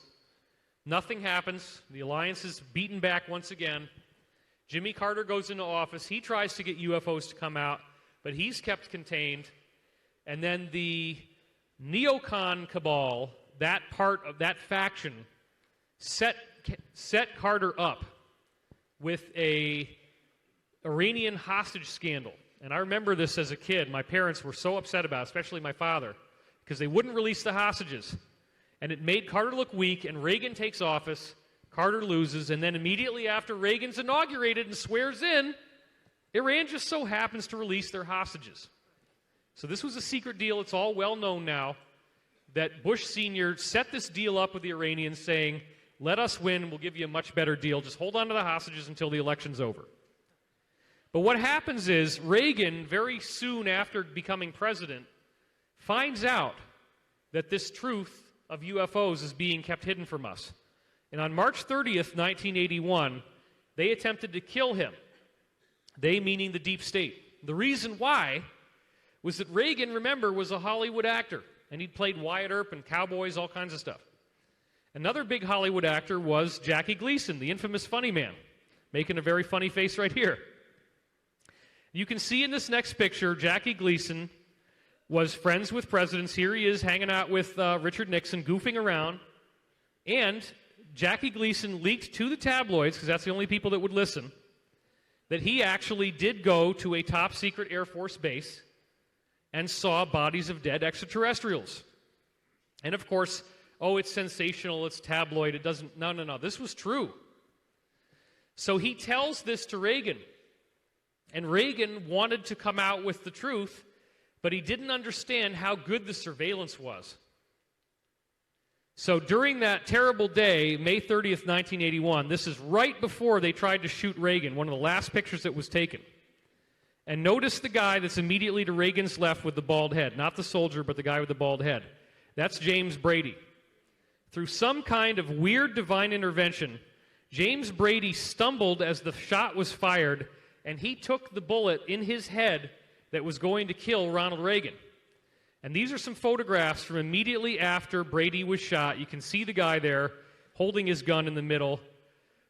Speaker 2: Nothing happens. The alliance is beaten back once again. Jimmy Carter goes into office. He tries to get UFOs to come out. but he's kept contained. And then the neocon cabal, that part of that faction, set Carter up with a Iranian hostage scandal. And I remember this as a kid. My parents were so upset about it, especially my father, because they wouldn't release the hostages. And it made Carter look weak, and Reagan takes office, Carter loses, and then immediately after Reagan's inaugurated and swears in, Iran just so happens to release their hostages. So this was a secret deal. It's all well known now that Bush Sr. set this deal up with the Iranians saying, let us win, we'll give you a much better deal. Just hold on to the hostages until the election's over. But what happens is Reagan, very soon after becoming president, finds out that this truth of UFOs is being kept hidden from us. And on March 30th, 1981, they attempted to kill him. They meaning the deep state. The reason why was that Reagan, remember, was a Hollywood actor. And he'd played Wyatt Earp and cowboys, all kinds of stuff. Another big Hollywood actor was Jackie Gleason, the infamous funny man, making a very funny face right here. You can see in this next picture, Jackie Gleason was friends with presidents. Here he is hanging out with Richard Nixon, goofing around. And Jackie Gleason leaked to the tabloids, because that's the only people that would listen, that he actually did go to a top-secret Air Force base and saw bodies of dead extraterrestrials. And of course, oh, it's sensational, it's tabloid, it doesn't, no, this was true. So he tells this to Reagan. And Reagan wanted to come out with the truth, but he didn't understand how good the surveillance was. So during that terrible day, May 30th, 1981, this is right before they tried to shoot Reagan, one of the last pictures that was taken. And notice the guy that's immediately to Reagan's left with the bald head. Not the soldier, but the guy with the bald head. That's James Brady. Through some kind of weird divine intervention, James Brady stumbled as the shot was fired, and he took the bullet in his head that was going to kill Ronald Reagan. And these are some photographs from immediately after Brady was shot. You can see the guy there holding his gun in the middle.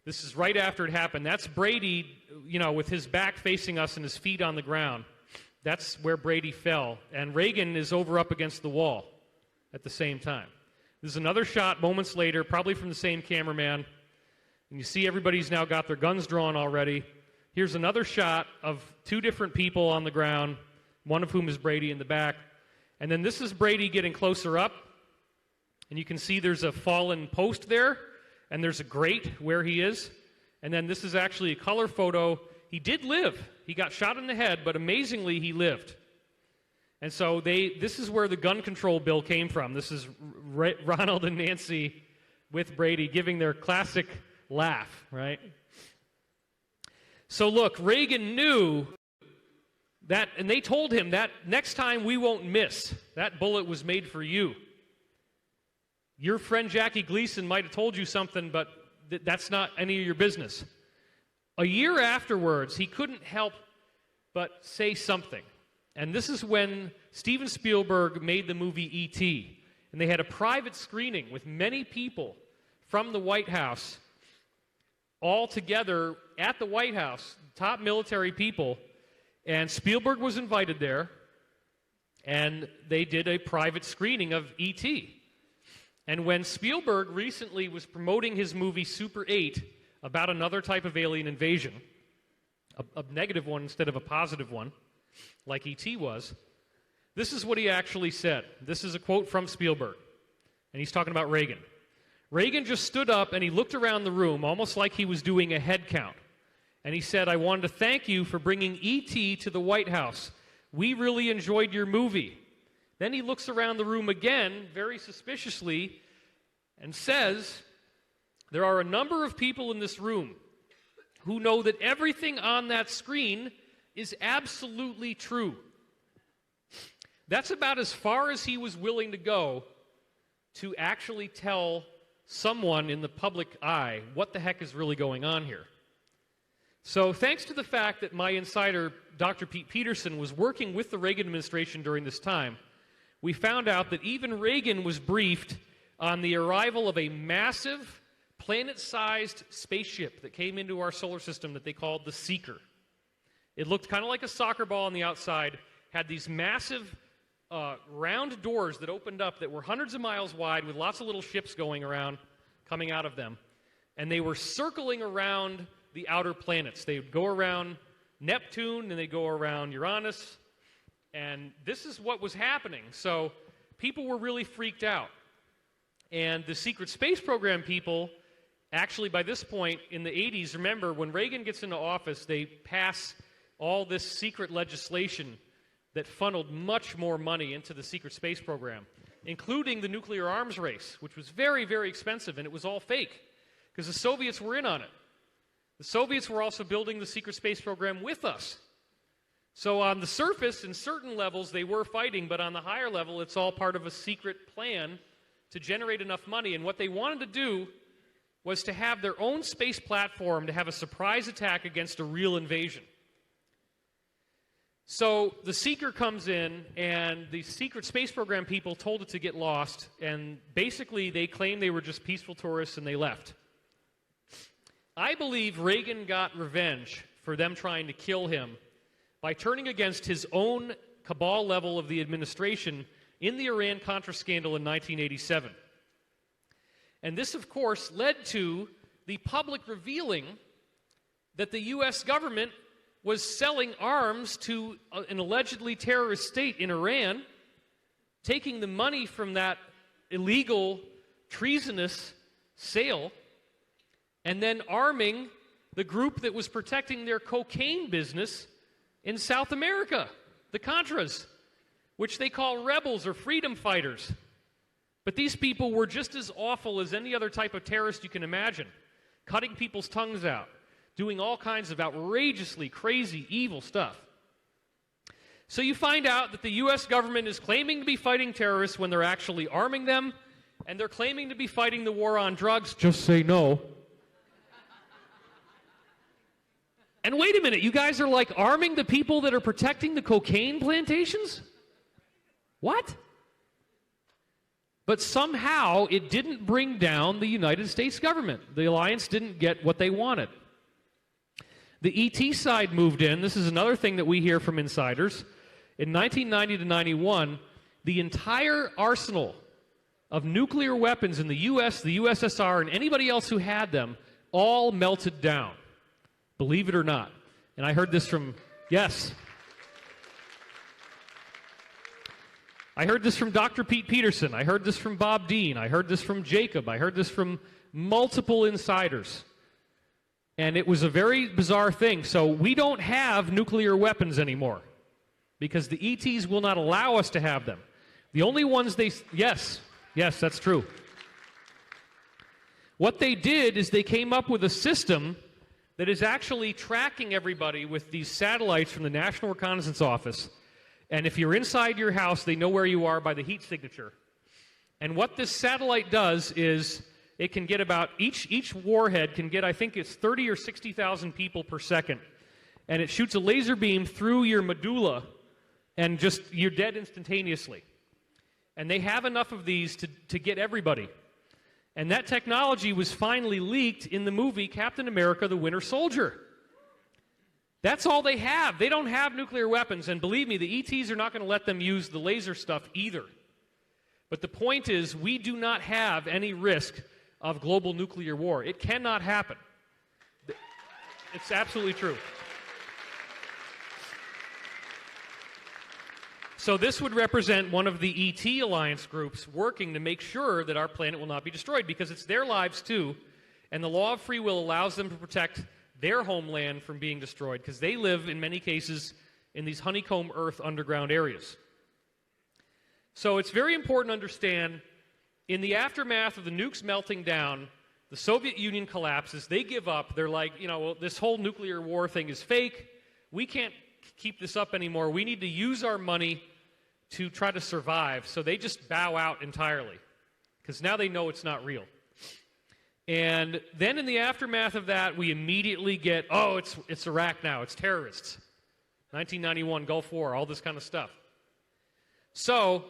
Speaker 2: This is right after it happened. That's Brady, with his back facing us and his feet on the ground. That's where Brady fell. And Reagan is over up against the wall at the same time. There's another shot moments later, probably from the same cameraman. And you see everybody's now got their guns drawn already. Here's another shot of two different people on the ground, one of whom is Brady in the back. And then this is Brady getting closer up. And you can see there's a fallen post there, and there's a grate where he is. And then this is actually a color photo. He did live. He got shot in the head, but amazingly he lived. And so this is where the gun control bill came from. This is Ronald and Nancy with Brady giving their classic laugh, right? So look, Reagan knew that, and they told him that next time we won't miss. That bullet was made for you. Your friend Jackie Gleason might have told you something, but that's not any of your business. A year afterwards, he couldn't help but say something. And this is when Steven Spielberg made the movie E.T. And they had a private screening with many people from the White House all together at the White House, top military people, and Spielberg was invited there, and they did a private screening of E.T. And when Spielberg recently was promoting his movie Super 8 about another type of alien invasion, a negative one instead of a positive one, like E.T. was, this is what he actually said. This is a quote from Spielberg, and he's talking about Reagan. Reagan just stood up and he looked around the room almost like he was doing a head count. And he said, I wanted to thank you for bringing E.T. to the White House. We really enjoyed your movie. Then he looks around the room again, very suspiciously, and says, there are a number of people in this room who know that everything on that screen is absolutely true. That's about as far as he was willing to go to actually tell someone in the public eye what the heck is really going on here. So thanks to the fact that my insider, Dr. Pete Peterson, was working with the Reagan administration during this time, we found out that even Reagan was briefed on the arrival of a massive planet-sized spaceship that came into our solar system that they called the Seeker. It looked kind of like a soccer ball on the outside, had these massive round doors that opened up that were hundreds of miles wide with lots of little ships going around, coming out of them. And they were circling around the outer planets. They would go around Neptune, and they'd go around Uranus. And this is what was happening. So people were really freaked out. And the secret space program people, actually by this point in the 80s, remember, when Reagan gets into office, they pass all this secret legislation that funneled much more money into the secret space program, including the nuclear arms race, which was very, very expensive, and it was all fake, because the Soviets were in on it. The Soviets were also building the secret space program with us. So on the surface, in certain levels, they were fighting, but on the higher level, it's all part of a secret plan to generate enough money. And what they wanted to do was to have their own space platform to have a surprise attack against a real invasion. So the Seeker comes in, and the secret space program people told it to get lost, and basically they claimed they were just peaceful tourists and they left. I believe Reagan got revenge for them trying to kill him by turning against his own cabal level of the administration in the Iran-Contra scandal in 1987. And this, of course, led to the public revealing that the U.S. government was selling arms to an allegedly terrorist state in Iran, taking the money from that illegal, treasonous sale, and then arming the group that was protecting their cocaine business in South America, the Contras, which they call rebels or freedom fighters. But these people were just as awful as any other type of terrorist you can imagine, cutting people's tongues out, doing all kinds of outrageously crazy, evil stuff. So you find out that the U.S. government is claiming to be fighting terrorists when they're actually arming them, and they're claiming to be fighting the war on drugs. Just say no. And wait a minute, you guys are like arming the people that are protecting the cocaine plantations? What? But somehow it didn't bring down the United States government. The alliance didn't get what they wanted. The ET side moved in. This is another thing that we hear from insiders. In 1990 to 91, the entire arsenal of nuclear weapons in the U.S., the USSR, and anybody else who had them all melted down. Believe it or not. And I heard this from, yes. I heard this from Dr. Pete Peterson. I heard this from Bob Dean. I heard this from Jacob. I heard this from multiple insiders. And it was a very bizarre thing. So we don't have nuclear weapons anymore because the ETs will not allow us to have them. The only ones yes, that's true. What they did is they came up with a system that is actually tracking everybody with these satellites from the National Reconnaissance Office. And if you're inside your house, they know where you are by the heat signature. And what this satellite does is it can get about, each warhead can get, I think it's 30 or 60,000 people per second. And it shoots a laser beam through your medulla, and just, you're dead instantaneously. And they have enough of these to get everybody. And that technology was finally leaked in the movie Captain America: The Winter Soldier. That's all they have. They don't have nuclear weapons, and believe me, the ETs are not going to let them use the laser stuff either. But the point is, we do not have any risk of global nuclear war. It cannot happen. It's absolutely true. So this would represent one of the ET alliance groups working to make sure that our planet will not be destroyed, because it's their lives too, and the law of free will allows them to protect their homeland from being destroyed, because they live, in many cases, in these honeycomb earth underground areas. So it's very important to understand, in the aftermath of the nukes melting down, the Soviet Union collapses, they give up, they're like, well, this whole nuclear war thing is fake, we can't keep this up anymore, we need to use our money to try to survive. So they just bow out entirely, because now they know it's not real. And then in the aftermath of that, we immediately get, it's Iraq now, it's terrorists. 1991, Gulf War, all this kind of stuff. So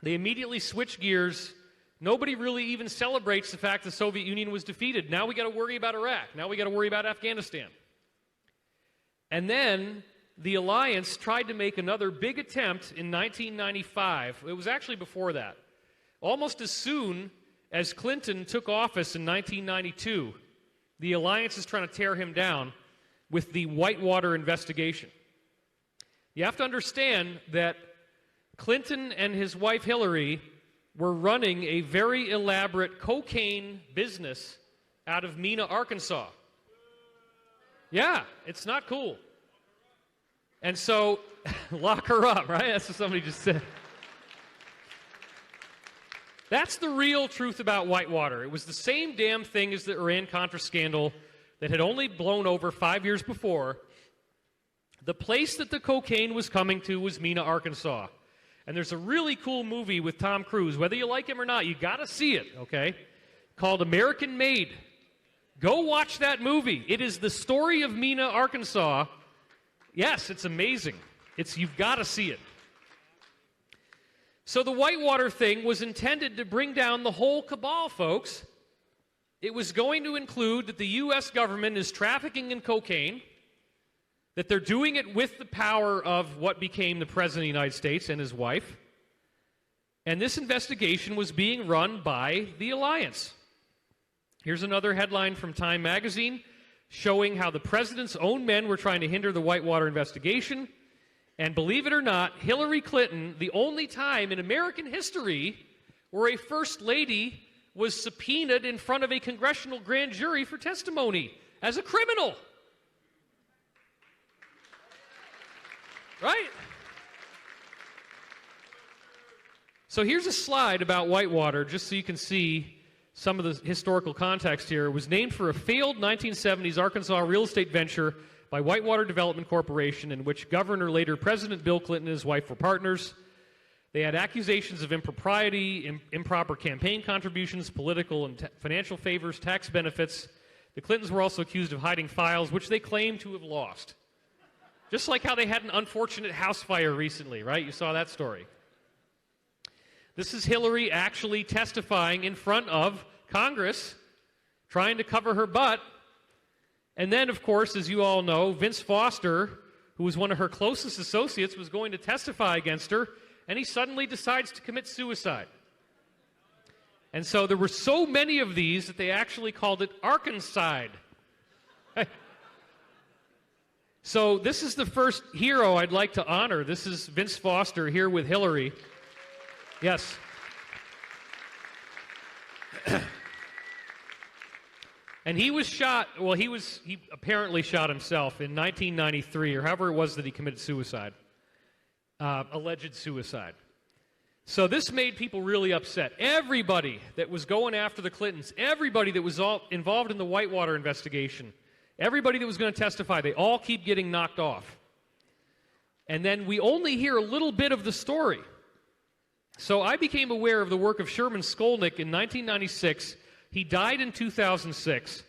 Speaker 2: they immediately switch gears. Nobody really even celebrates the fact the Soviet Union was defeated. Now we got to worry about Iraq. Now we got to worry about Afghanistan. And then the alliance tried to make another big attempt in 1995. It was actually before that. Almost as soon as Clinton took office in 1992, the alliance is trying to tear him down with the Whitewater investigation. You have to understand that Clinton and his wife Hillary were running a very elaborate cocaine business out of Mena, Arkansas. Yeah, it's not cool. And so, lock her up, right? That's what somebody just said. That's the real truth about Whitewater. It was the same damn thing as the Iran-Contra scandal that had only blown over 5 years before. The place that the cocaine was coming to was Mena, Arkansas. And there's a really cool movie with Tom Cruise. Whether you like him or not, you got to see it, okay? Called American Made. Go watch that movie. It is the story of Mena, Arkansas. Yes, it's amazing. You've got to see it. So the Whitewater thing was intended to bring down the whole cabal, folks. It was going to include that the U.S. government is trafficking in cocaine, that they're doing it with the power of what became the President of the United States and his wife. And this investigation was being run by the alliance. Here's another headline from Time magazine showing how the president's own men were trying to hinder the Whitewater investigation. And believe it or not, Hillary Clinton, the only time in American history where a first lady was subpoenaed in front of a congressional grand jury for testimony as a criminal. Right? So here's a slide about Whitewater, just so you can see some of the historical context here. It was named for a failed 1970s Arkansas real estate venture by Whitewater Development Corporation, in which Governor, later President Bill Clinton, and his wife were partners. They had accusations of impropriety, improper campaign contributions, political and financial favors, tax benefits. The Clintons were also accused of hiding files, which they claimed to have lost. Just like how they had an unfortunate house fire recently, right? You saw that story. This is Hillary actually testifying in front of Congress, trying to cover her butt. And then, of course, as you all know, Vince Foster, who was one of her closest associates, was going to testify against her, and he suddenly decides to commit suicide. And so there were so many of these that they actually called it Arkanside. So this is the first hero I'd like to honor. This is Vince Foster here with Hillary. Yes. And he was shot, well, he apparently shot himself in 1993, or however it was that he committed suicide. Alleged suicide. So this made people really upset. Everybody that was going after the Clintons, everybody that was involved in the Whitewater investigation, everybody that was going to testify, they all keep getting knocked off. And then we only hear a little bit of the story. So I became aware of the work of Sherman Skolnick in 1996. He died in 2006,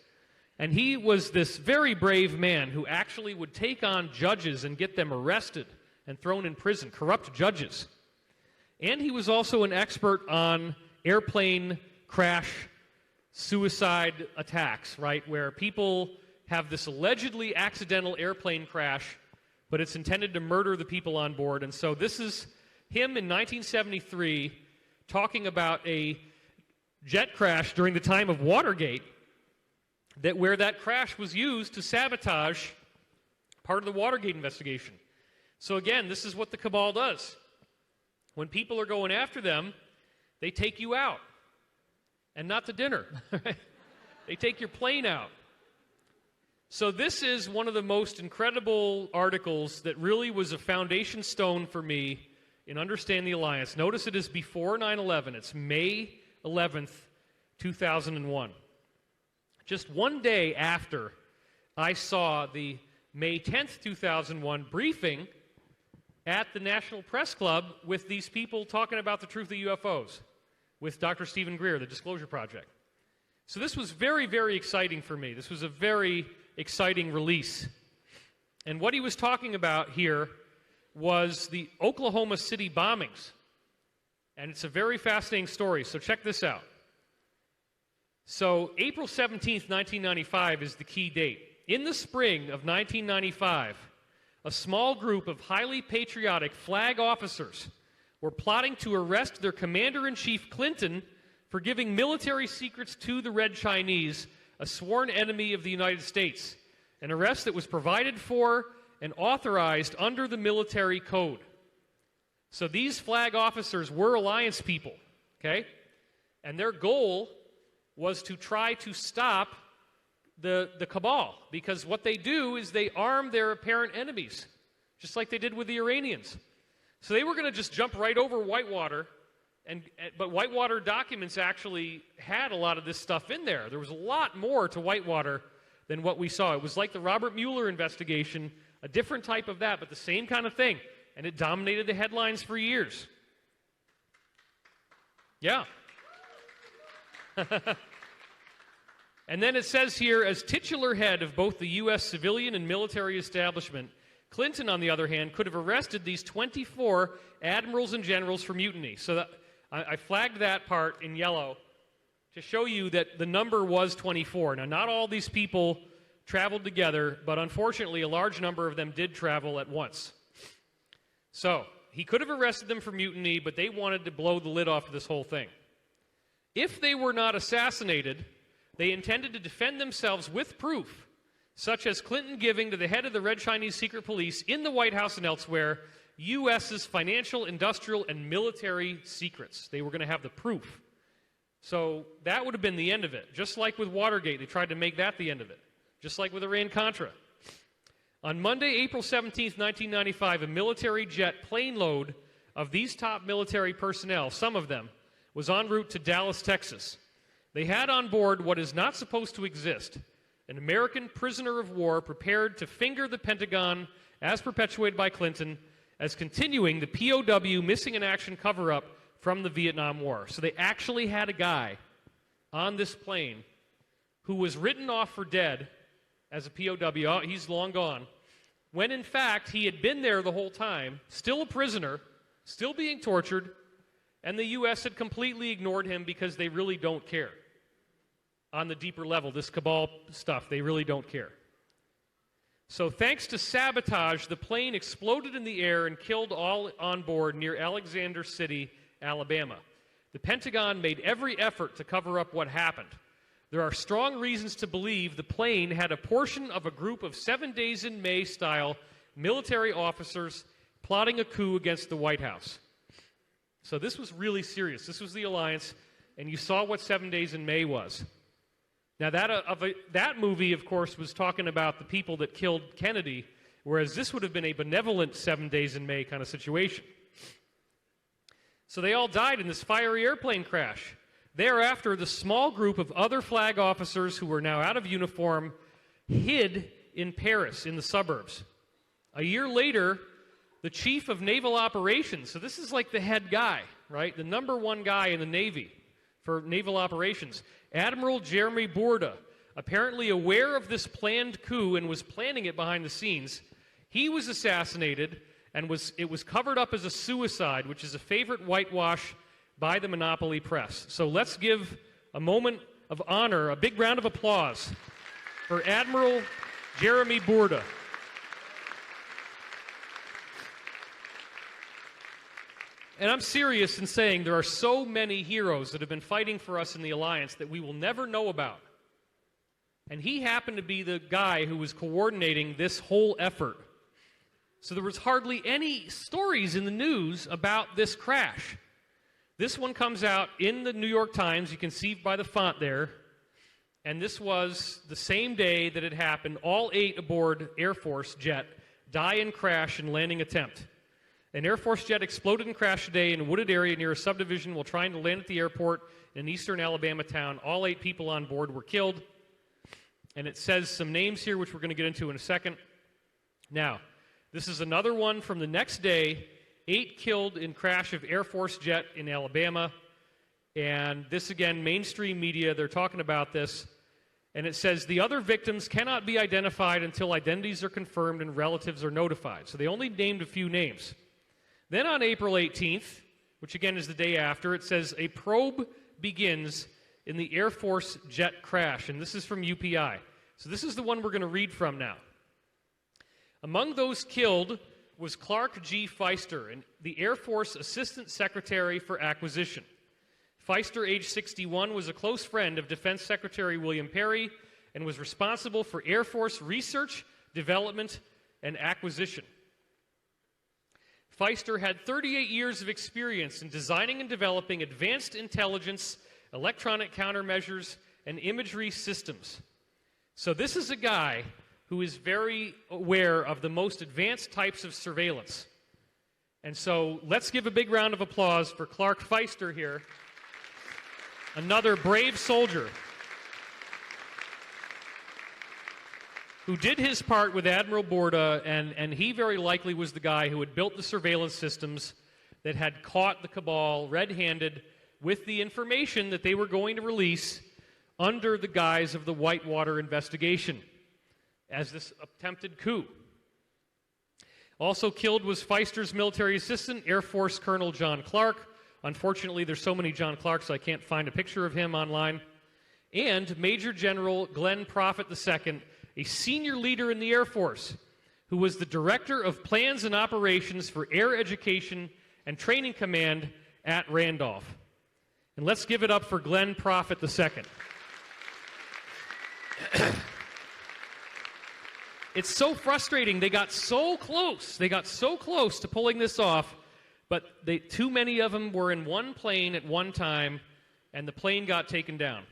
Speaker 2: and he was this very brave man who actually would take on judges and get them arrested and thrown in prison, corrupt judges. And he was also an expert on airplane crash suicide attacks, right, where people have this allegedly accidental airplane crash, but it's intended to murder the people on board. And so this is him in 1973 talking about a jet crash during the time of Watergate, where that crash was used to sabotage part of the Watergate investigation. So again, this is what the cabal does. When people are going after them, they take you out. And not to dinner. They take your plane out. So this is one of the most incredible articles that really was a foundation stone for me in understanding the alliance. Notice it is before 9/11. It's May 11th, 2001. Just one day after I saw the May 10th, 2001 briefing at the National Press Club with these people talking about the truth of UFOs with Dr. Stephen Greer, the Disclosure Project. So this was very, very exciting for me. This was a very exciting release. And what he was talking about here was the Oklahoma City bombings. And it's a very fascinating story, so check this out. So April 17th, 1995 is the key date. In the spring of 1995, a small group of highly patriotic flag officers were plotting to arrest their commander-in-chief Clinton for giving military secrets to the Red Chinese, a sworn enemy of the United States, an arrest that was provided for and authorized under the military code. So these flag officers were alliance people, okay? And their goal was to try to stop the cabal, because what they do is they arm their apparent enemies, just like they did with the Iranians. So they were going to just jump right over Whitewater, but Whitewater documents actually had a lot of this stuff in there. There was a lot more to Whitewater than what we saw. It was like the Robert Mueller investigation, a different type of that, but the same kind of thing. And it dominated the headlines for years. Yeah. And then it says here, as titular head of both the U.S. civilian and military establishment, Clinton, on the other hand, could have arrested these 24 admirals and generals for mutiny. So that, I flagged that part in yellow to show you that the number was 24. Now, not all these people traveled together, but unfortunately, a large number of them did travel at once. So, he could have arrested them for mutiny, but they wanted to blow the lid off of this whole thing. If they were not assassinated, they intended to defend themselves with proof, such as Clinton giving to the head of the Red Chinese secret police in the White House and elsewhere U.S.'s financial, industrial, and military secrets. They were going to have the proof. So that would have been the end of it. Just like with Watergate, they tried to make that the end of it. Just like with Iran-Contra. On Monday, April 17, 1995, a military jet plane load of these top military personnel, some of them, was en route to Dallas, Texas. They had on board what is not supposed to exist, an American prisoner of war prepared to finger the Pentagon, as perpetuated by Clinton, as continuing the POW missing in action cover-up from the Vietnam War. So they actually had a guy on this plane who was written off for dead as a POW. Oh, he's long gone. When in fact he had been there the whole time, still a prisoner, still being tortured, and the U.S. had completely ignored him because they really don't care. On the deeper level, this cabal stuff, they really don't care. So thanks to sabotage, the plane exploded in the air and killed all on board near Alexander City, Alabama. The Pentagon made every effort to cover up what happened. There are strong reasons to believe the plane had a portion of a group of 7 Days in May style military officers plotting a coup against the White House. So this was really serious. This was the alliance, and you saw what 7 Days in May was. Now, that movie, of course, was talking about the people that killed Kennedy, whereas this would have been a benevolent 7 Days in May kind of situation. So they all died in this fiery airplane crash. Thereafter, the small group of other flag officers who were now out of uniform hid in Paris, in the suburbs. A year later, the chief of naval operations, so this is like the head guy, right? The number one guy in the Navy for naval operations, Admiral Jeremy Bourda, apparently aware of this planned coup and was planning it behind the scenes. He was assassinated, and it was covered up as a suicide, which is a favorite whitewash by the monopoly press. So let's give a moment of honor, a big round of applause for Admiral Jeremy Bourda. And I'm serious in saying there are so many heroes that have been fighting for us in the alliance that we will never know about. And he happened to be the guy who was coordinating this whole effort. So there was hardly any stories in the news about this crash. This one comes out in the New York Times. You can see by the font there. And this was the same day that it happened. All 8 aboard Air Force jet die in crash and landing attempt. An Air Force jet exploded and crashed today in a wooded area near a subdivision while trying to land at the airport in an eastern Alabama town. All 8 people on board were killed. And it says some names here, which we're going to get into in a second. Now, this is another one from the next day. 8 killed in crash of Air Force jet in Alabama. And this, again, mainstream media, they're talking about this. And it says, the other victims cannot be identified until identities are confirmed and relatives are notified. So they only named a few names. Then on April 18th, which again is the day after, it says, a probe begins in the Air Force jet crash. And this is from UPI. So this is the one we're going to read from now. Among those killed was Clark G. Feister, the Air Force Assistant Secretary for Acquisition. Feister, age 61, was a close friend of Defense Secretary William Perry and was responsible for Air Force research, development, and acquisition. Feister had 38 years of experience in designing and developing advanced intelligence, electronic countermeasures, and imagery systems. So this is a guy who is very aware of the most advanced types of surveillance. And so let's give a big round of applause for Clark Feister here, another brave soldier who did his part with Admiral Borda, and he very likely was the guy who had built the surveillance systems that had caught the cabal red-handed with the information that they were going to release under the guise of the Whitewater investigation as this attempted coup. Also killed was Feister's military assistant, Air Force Colonel John Clark. Unfortunately, there's so many John Clarks I can't find a picture of him online. And Major General Glenn Prophet II, a senior leader in the Air Force, who was the Director of Plans and Operations for Air Education and Training Command at Randolph. And let's give it up for Glenn Prophet II. It's so frustrating. They got so close. They got so close to pulling this off, but too many of them were in one plane at one time, and the plane got taken down.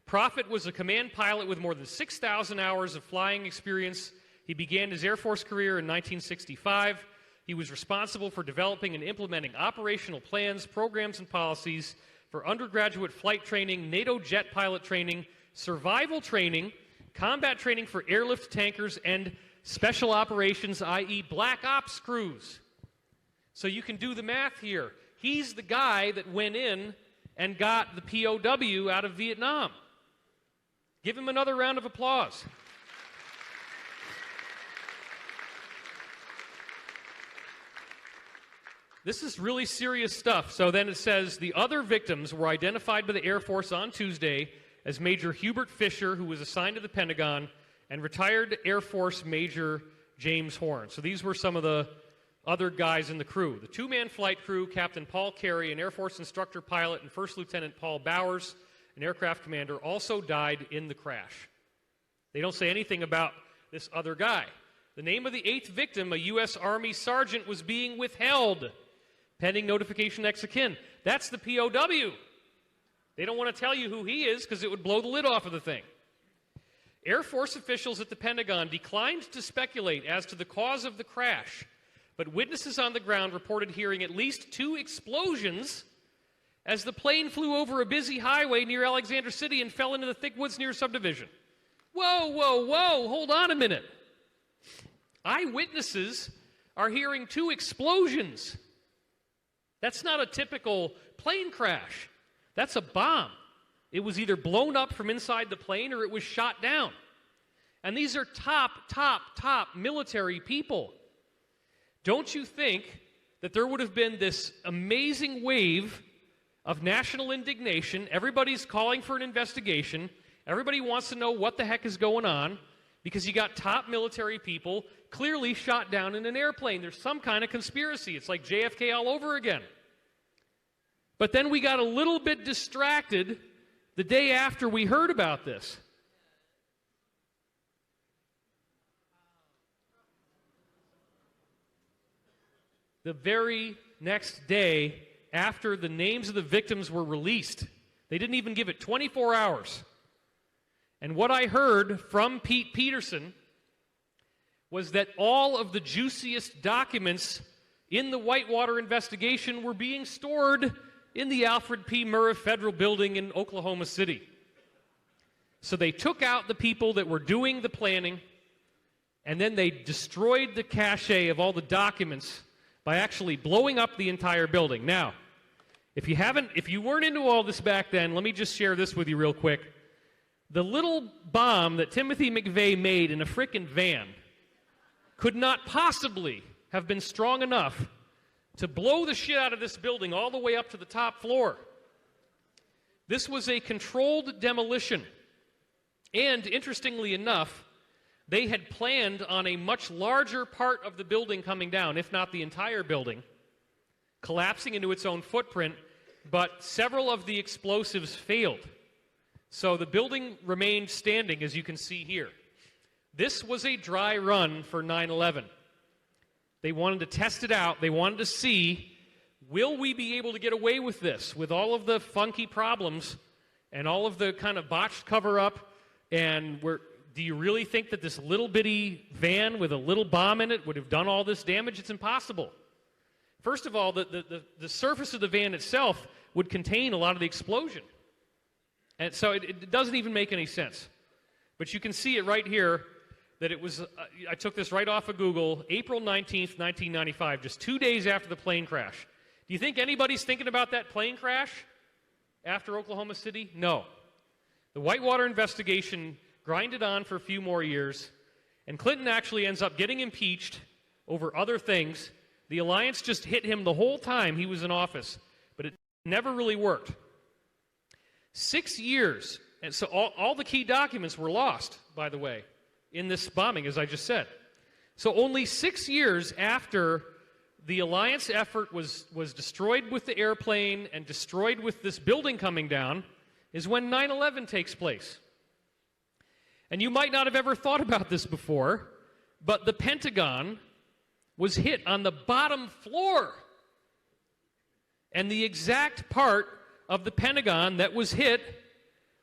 Speaker 2: Prophet was a command pilot with more than 6,000 hours of flying experience. He began his Air Force career in 1965. He was responsible for developing and implementing operational plans, programs, and policies for undergraduate flight training, NATO jet pilot training, survival training, combat training for airlift tankers, and special operations, i.e. black ops crews. So you can do the math here. He's the guy that went in and got the POW out of Vietnam. Give him another round of applause. This is really serious stuff. So then it says the other victims were identified by the Air Force on Tuesday as Major Hubert Fisher, who was assigned to the Pentagon, and retired Air Force Major James Horn. So these were some of the other guys in the crew. The two-man flight crew, Captain Paul Carey, an Air Force instructor pilot, and First Lieutenant Paul Bowers, an aircraft commander, also died in the crash. They don't say anything about this other guy. The name of the eighth victim, a U.S. Army sergeant, was being withheld pending notification ex akin. That's the POW. They don't want to tell you who he is because it would blow the lid off of the thing. Air Force officials at the Pentagon declined to speculate as to the cause of the crash, but witnesses on the ground reported hearing at least 2 explosions as the plane flew over a busy highway near Alexander City and fell into the thick woods near a subdivision. Whoa, whoa, whoa, hold on a minute. Eyewitnesses are hearing 2 explosions. That's not a typical plane crash. That's a bomb. It was either blown up from inside the plane or it was shot down. And these are top military people. Don't you think that there would have been this amazing wave of national indignation? Everybody's calling for an investigation. Everybody wants to know what the heck is going on because you got top military people clearly shot down in an airplane. There's some kind of conspiracy. It's like JFK all over again. But then we got a little bit distracted the day after we heard about this. The very next day after the names of the victims were released, they didn't even give it 24 hours. And what I heard from Pete Peterson was that all of the juiciest documents in the Whitewater investigation were being stored in the Alfred P. Murrah Federal Building in Oklahoma City. So they took out the people that were doing the planning, and then they destroyed the cache of all the documents by actually blowing up the entire building. Now, if you weren't into all this back then, let me just share this with you real quick. The little bomb that Timothy McVeigh made in a frickin' van could not possibly have been strong enough to blow the shit out of this building all the way up to the top floor. This was a controlled demolition. And interestingly enough, they had planned on a much larger part of the building coming down, if not the entire building, collapsing into its own footprint, but several of the explosives failed. So the building remained standing, as you can see here. This was a dry run for 9/11. They wanted to test it out. They wanted to see, will we be able to get away with this, with all of the funky problems and all of the kind of botched cover-up, and do you really think that this little bitty van with a little bomb in it would have done all this damage? It's impossible. First of all, the surface of the van itself would contain a lot of the explosion. And so it doesn't even make any sense. But you can see it right here that it was, I took this right off of Google, April 19th, 1995, just 2 days after the plane crash. Do you think anybody's thinking about that plane crash after Oklahoma City? No. The Whitewater investigation grinded on for a few more years, and Clinton actually ends up getting impeached over other things. The alliance just hit him the whole time he was in office, but it never really worked. 6 years, and so all the key documents were lost, by the way, in this bombing, as I just said. So only 6 years after the alliance effort was destroyed with the airplane and destroyed with this building coming down is when 9/11 takes place. And you might not have ever thought about this before, but the Pentagon was hit on the bottom floor. And the exact part of the Pentagon that was hit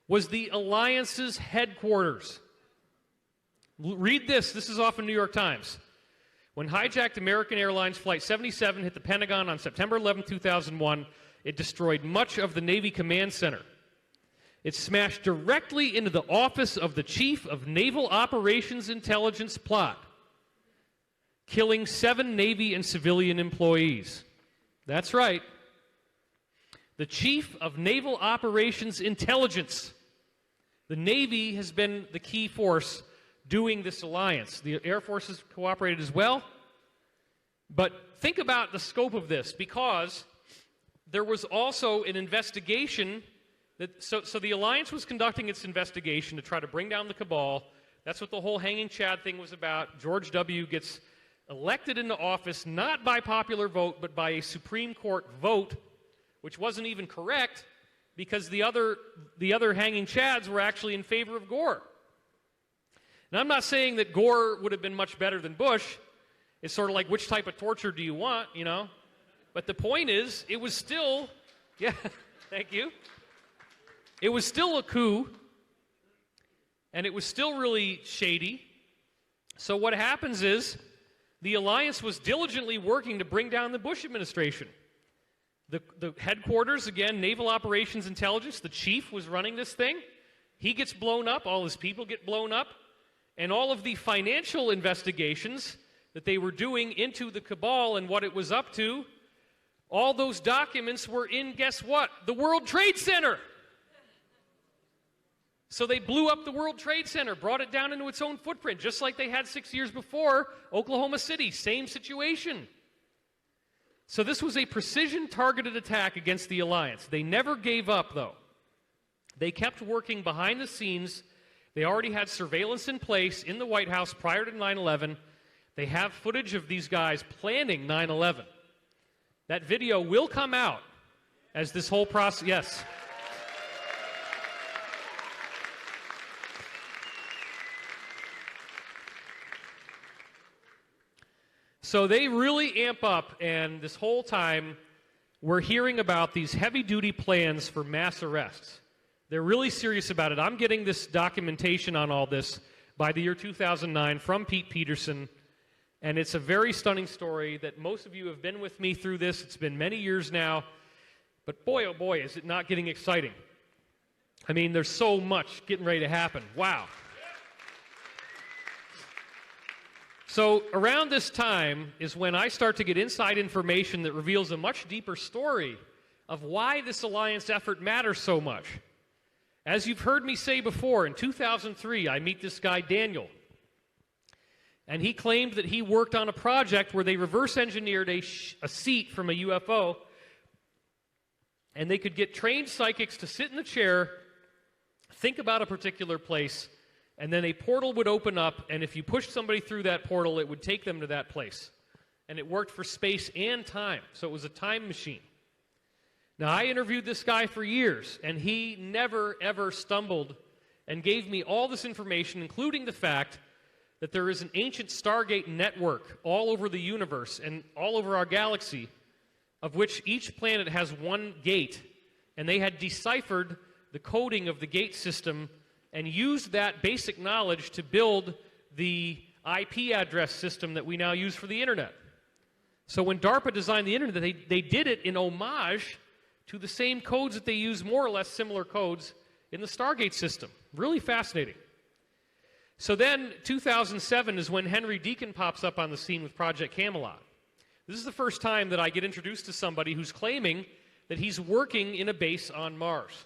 Speaker 2: was the alliance's headquarters. Read this. This is off of New York Times. When hijacked American Airlines Flight 77 hit the Pentagon on September 11, 2001, it destroyed much of the Navy Command Center. It smashed directly into the office of the Chief of Naval Operations Intelligence Plot, killing 7 Navy and civilian employees. That's right. The Chief of Naval Operations Intelligence. The Navy has been the key force doing this alliance. The Air Force has cooperated as well. But think about the scope of this, because there was also an investigation so the alliance was conducting its investigation to try to bring down the cabal. That's what the whole hanging Chad thing was about. George W. gets elected into office not by popular vote, but by a Supreme Court vote, which wasn't even correct because the other hanging Chads were actually in favor of Gore. Now, I'm not saying that Gore would have been much better than Bush. It's sort of like, which type of torture do you want, you know? But the point is, it was still, yeah, thank you. It was still a coup, and it was still really shady. So what happens is, the alliance was diligently working to bring down the Bush administration. The headquarters, again, Naval Operations Intelligence, the chief was running this thing. He gets blown up, all his people get blown up, and all of the financial investigations that they were doing into the cabal and what it was up to, all those documents were in, guess what? The World Trade Center. So they blew up the World Trade Center, brought it down into its own footprint, just like they had 6 years before, Oklahoma City, same situation. So this was a precision-targeted attack against the alliance. They never gave up, though. They kept working behind the scenes. They already had surveillance in place in the White House prior to 9/11. They have footage of these guys planning 9/11. That video will come out as this whole process, yes. So they really amp up, and this whole time we're hearing about these heavy-duty plans for mass arrests. They're really serious about it. I'm getting this documentation on all this by the year 2009 from Pete Peterson, and it's a very stunning story that most of you have been with me through this. It's been many years now, but boy, oh boy, is it not getting exciting. I mean, there's so much getting ready to happen. Wow. So around this time is when I start to get inside information that reveals a much deeper story of why this alliance effort matters so much. As you've heard me say before, in 2003, I meet this guy, Daniel. And he claimed that he worked on a project where they reverse engineered a seat from a UFO, and they could get trained psychics to sit in the chair, think about a particular place, and then a portal would open up, and if you pushed somebody through that portal, it would take them to that place. And it worked for space and time, so it was a time machine. Now, I interviewed this guy for years, and he never, ever stumbled and gave me all this information, including the fact that there is an ancient Stargate network all over the universe and all over our galaxy, of which each planet has one gate, and they had deciphered the coding of the gate system and used that basic knowledge to build the IP address system that we now use for the internet. So when DARPA designed the internet, they did it in homage to the same codes that they use, more or less similar codes, in the Stargate system. Really fascinating. So then, 2007 is when Henry Deacon pops up on the scene with Project Camelot. This is the first time that I get introduced to somebody who's claiming that he's working in a base on Mars.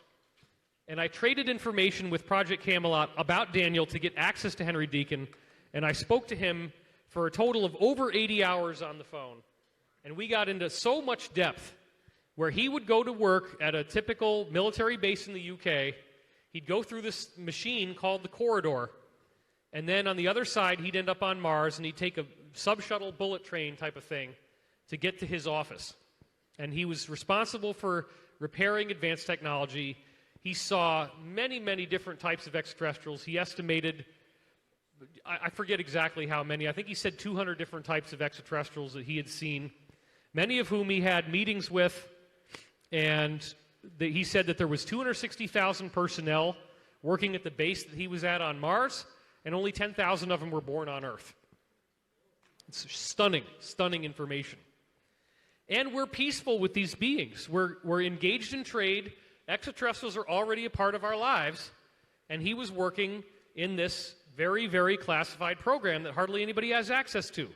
Speaker 2: And I traded information with Project Camelot about Daniel to get access to Henry Deacon, and I spoke to him for a total of over 80 hours on the phone. And we got into so much depth where he would go to work at a typical military base in the UK. He'd go through this machine called the corridor, and then on the other side, he'd end up on Mars, and he'd take a sub-shuttle bullet train type of thing to get to his office. And he was responsible for repairing advanced technology. He saw many, many different types of extraterrestrials. He estimated, I forget exactly how many, I think he said 200 different types of extraterrestrials that he had seen, many of whom he had meetings with, and he said that there was 260,000 personnel working at the base that he was at on Mars, and only 10,000 of them were born on Earth. It's stunning, stunning information. And we're peaceful with these beings. We're engaged in trade. Extraterrestrials are already a part of our lives, and he was working in this very, very classified program that hardly anybody has access to.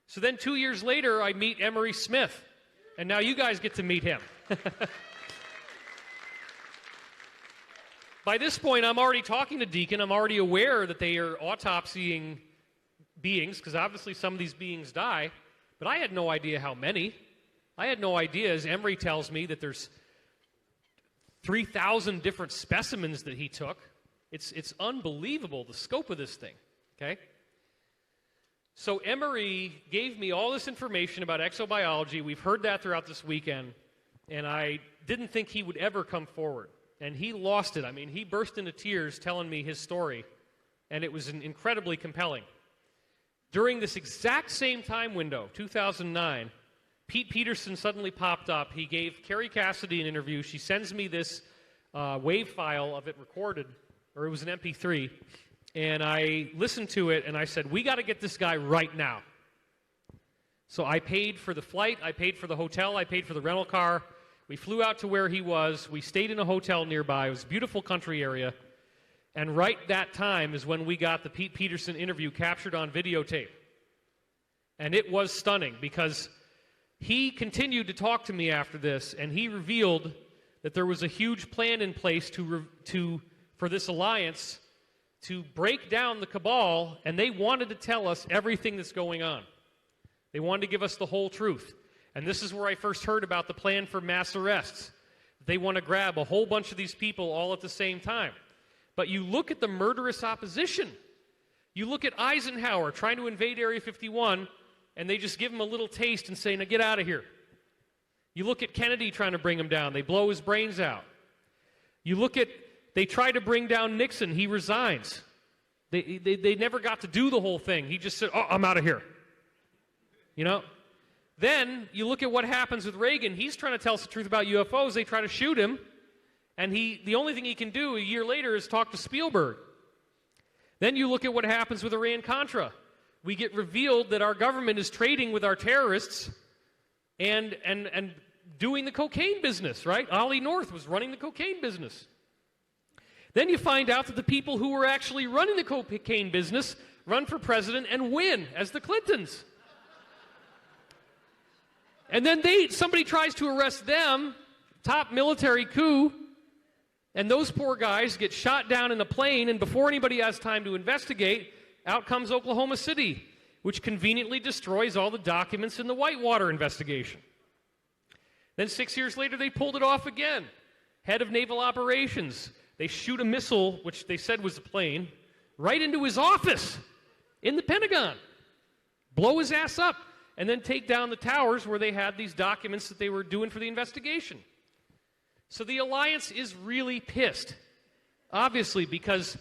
Speaker 2: So then 2 years later, I meet Emery Smith, and now you guys get to meet him. By this point, I'm already talking to Deacon. I'm already aware that they are autopsying beings, because obviously some of these beings die, but I had no idea how many. I had no idea, as Emery tells me, that there's 3,000 different specimens that he took. It's unbelievable, the scope of this thing, okay? So Emery gave me all this information about exobiology. We've heard that throughout this weekend, and I didn't think he would ever come forward. And he lost it. I mean, he burst into tears telling me his story, and it was incredibly compelling. During this exact same time window, 2009, Pete Peterson suddenly popped up. He gave Carrie Cassidy an interview. She sends me this WAV file of it recorded, or it was an MP3, and I listened to it, and I said, we got to get this guy right now. So I paid for the flight, I paid for the hotel, I paid for the rental car. We flew out to where he was. We stayed in a hotel nearby. It was a beautiful country area. And right that time is when we got the Pete Peterson interview captured on videotape. And it was stunning because he continued to talk to me after this, and he revealed that there was a huge plan in place for this alliance to break down the cabal, and they wanted to tell us everything that's going on. They wanted to give us the whole truth. And this is where I first heard about the plan for mass arrests. They want to grab a whole bunch of these people all at the same time. But you look at the murderous opposition. You look at Eisenhower trying to invade Area 51, and they just give him a little taste and say, now get out of here. You look at Kennedy trying to bring him down. They blow his brains out. You look at, they try to bring down Nixon. He resigns. They never got to do the whole thing. He just said, oh, I'm out of here. You know? Then you look at what happens with Reagan. He's trying to tell us the truth about UFOs. They try to shoot him, and the only thing he can do a year later is talk to Spielberg. Then you look at what happens with Iran-Contra. We get revealed that our government is trading with our terrorists and doing the cocaine business, right? Ollie North was running the cocaine business. Then you find out that the people who were actually running the cocaine business run for president and win as the Clintons. And then somebody tries to arrest them, top military coup, and those poor guys get shot down in a plane, and before anybody has time to investigate, out comes Oklahoma City, which conveniently destroys all the documents in the Whitewater investigation. Then 6 years later, they pulled it off again. Head of Naval Operations. They shoot a missile, which they said was a plane, right into his office in the Pentagon, blow his ass up, and then take down the towers where they had these documents that they were doing for the investigation. So the alliance is really pissed, obviously, because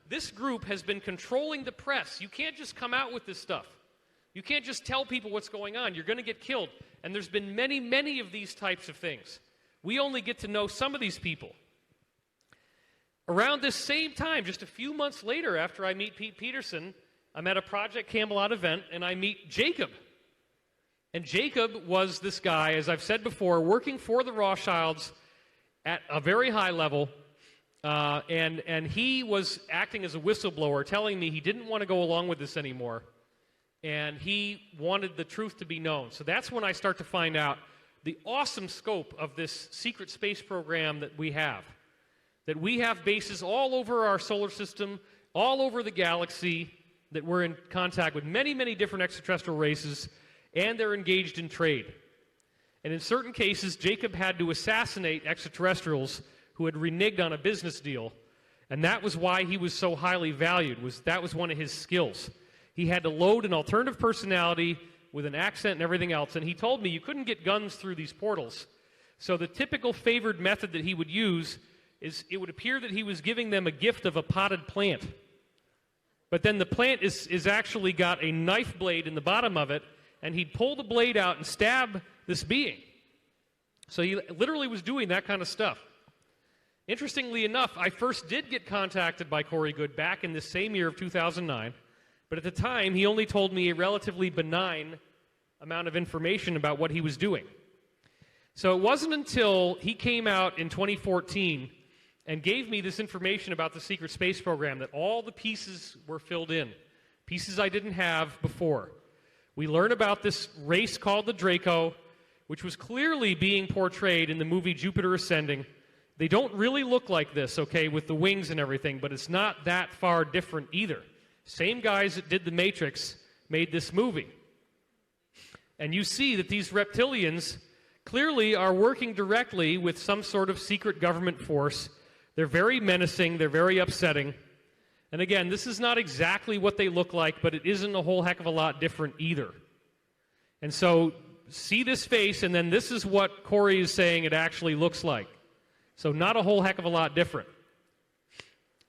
Speaker 2: this group has been controlling the press. You can't just come out with this stuff. You can't just tell people what's going on. You're going to get killed. And there's been many, many of these types of things. We only get to know some of these people. Around this same time, just a few months later after I meet Pete Peterson, I'm at a Project Camelot event, and I meet Jacob. And Jacob was this guy, as I've said before, working for the Rothschilds at a very high level, and he was acting as a whistleblower, telling me he didn't want to go along with this anymore, and he wanted the truth to be known. So that's when I start to find out the awesome scope of this secret space program that we have. That we have bases all over our solar system, all over the galaxy, that we're in contact with many, many different extraterrestrial races, and they're engaged in trade. And in certain cases, Jacob had to assassinate extraterrestrials who had reneged on a business deal, and that was why he was so highly valued. That was one of his skills. He had to load an alternative personality with an accent and everything else, and he told me you couldn't get guns through these portals. So the typical favored method that he would use is it would appear that he was giving them a gift of a potted plant. But then the plant is actually got a knife blade in the bottom of it, and he'd pull the blade out and stab this being. So he literally was doing that kind of stuff. Interestingly enough, I first did get contacted by Corey Goode back in this same year of 2009, but at the time, he only told me a relatively benign amount of information about what he was doing. So it wasn't until he came out in 2014 and gave me this information about the secret space program that all the pieces were filled in, pieces I didn't have before. We learn about this race called the Draco, which was clearly being portrayed in the movie Jupiter Ascending. They don't really look like this, okay, with the wings and everything, but it's not that far different either. Same guys that did The Matrix made this movie. And you see that these reptilians clearly are working directly with some sort of secret government force. They're very menacing, they're very upsetting. And again, this is not exactly what they look like, but it isn't a whole heck of a lot different either. And so, see this face, and then this is what Corey is saying it actually looks like. So not a whole heck of a lot different.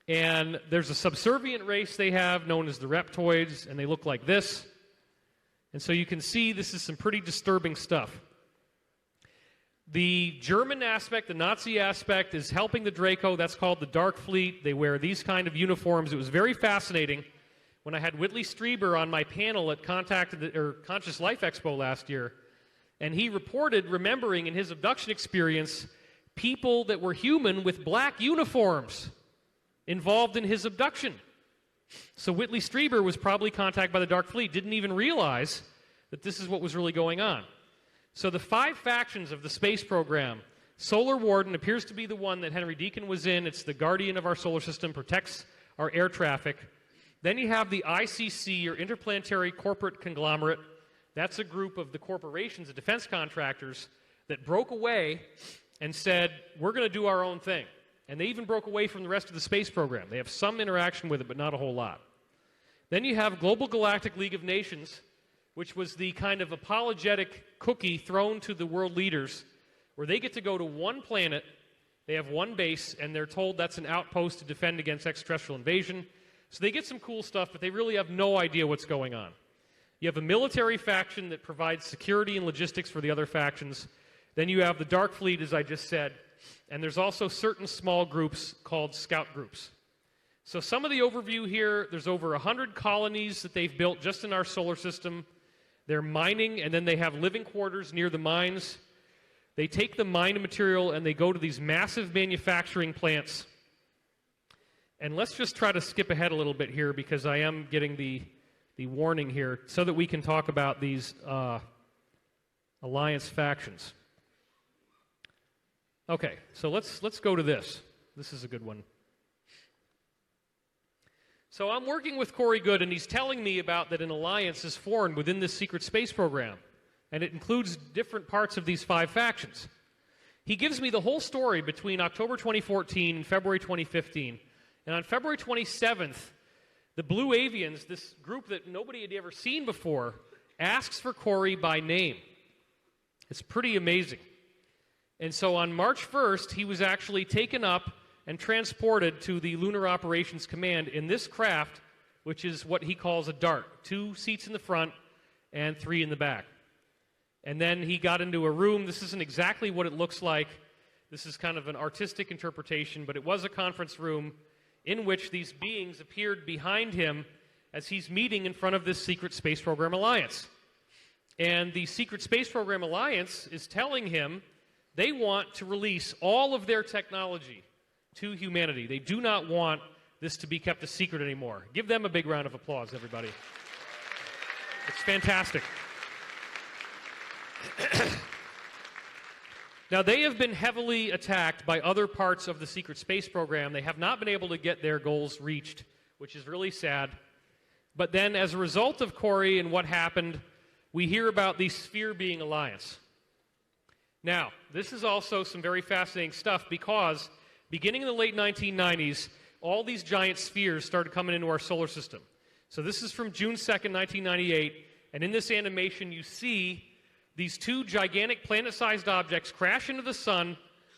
Speaker 2: And there's a subservient race they have known as the Reptoids, and they look like this. And so you can see this is some pretty disturbing stuff. The German aspect, the Nazi aspect, is helping the Draco. That's called the Dark Fleet. They wear these kind of uniforms. It was very fascinating when I had Whitley Strieber on my panel at Conscious Life Expo last year, and he reported, remembering in his abduction experience, people that were human with black uniforms involved in his abduction. So Whitley Strieber was probably contacted by the Dark Fleet, didn't even realize that this is what was really going on. So the 5 factions of the space program, Solar Warden appears to be the one that Henry Deacon was in. It's the guardian of our solar system, protects our air traffic. Then you have the ICC, or Interplanetary Corporate Conglomerate. That's a group of the corporations, the defense contractors, that broke away and said, we're going to do our own thing. And they even broke away from the rest of the space program. They have some interaction with it, but not a whole lot. Then you have Global Galactic League of Nations, which was the kind of apologetic cookie thrown to the world leaders, where they get to go to one planet, they have one base, and they're told that's an outpost to defend against extraterrestrial invasion. So they get some cool stuff, but they really have no idea what's going on. You have a military faction that provides security and logistics for the other factions. Then you have the Dark Fleet, as I just said, and there's also certain small groups called scout groups. So some of the overview here, there's over 100 colonies that they've built just in our solar system. They're mining, and then they have living quarters near the mines. They take the mined material, and they go to these massive manufacturing plants. And let's just try to skip ahead a little bit here, because I am getting the warning here, so that we can talk about these alliance factions. Okay, so let's go to this. This is a good one. So I'm working with Corey Goode, and he's telling me about that an alliance is formed within this secret space program, and it includes different parts of these 5 factions. He gives me the whole story between October 2014 and February 2015, and on February 27th, The Blue Avians, this group that nobody had ever seen before, asks for Corey by name. It's pretty amazing. And so on March 1st, he was actually taken up and transported to the Lunar Operations Command in this craft, which is what he calls a DART, 2 seats in the front and 3 in the back. And then he got into a room. This isn't exactly what it looks like. This is kind of an artistic interpretation, but it was a conference room in which these beings appeared behind him as he's meeting in front of this Secret Space Program Alliance. And the Secret Space Program Alliance is telling him they want to release all of their technology to humanity. They do not want this to be kept a secret anymore. Give them a big round of applause, everybody. It's fantastic. Now, they have been heavily attacked by other parts of the secret space program. They have not been able to get their goals reached, which is really sad. But then, as a result of Corey and what happened, we hear about the Sphere Being Alliance. Now, this is also some very fascinating stuff because beginning in the late 1990s, all these giant spheres started coming into our solar system. So this is from June 2nd, 1998, and in this animation you see these 2 gigantic planet-sized objects crash into the sun,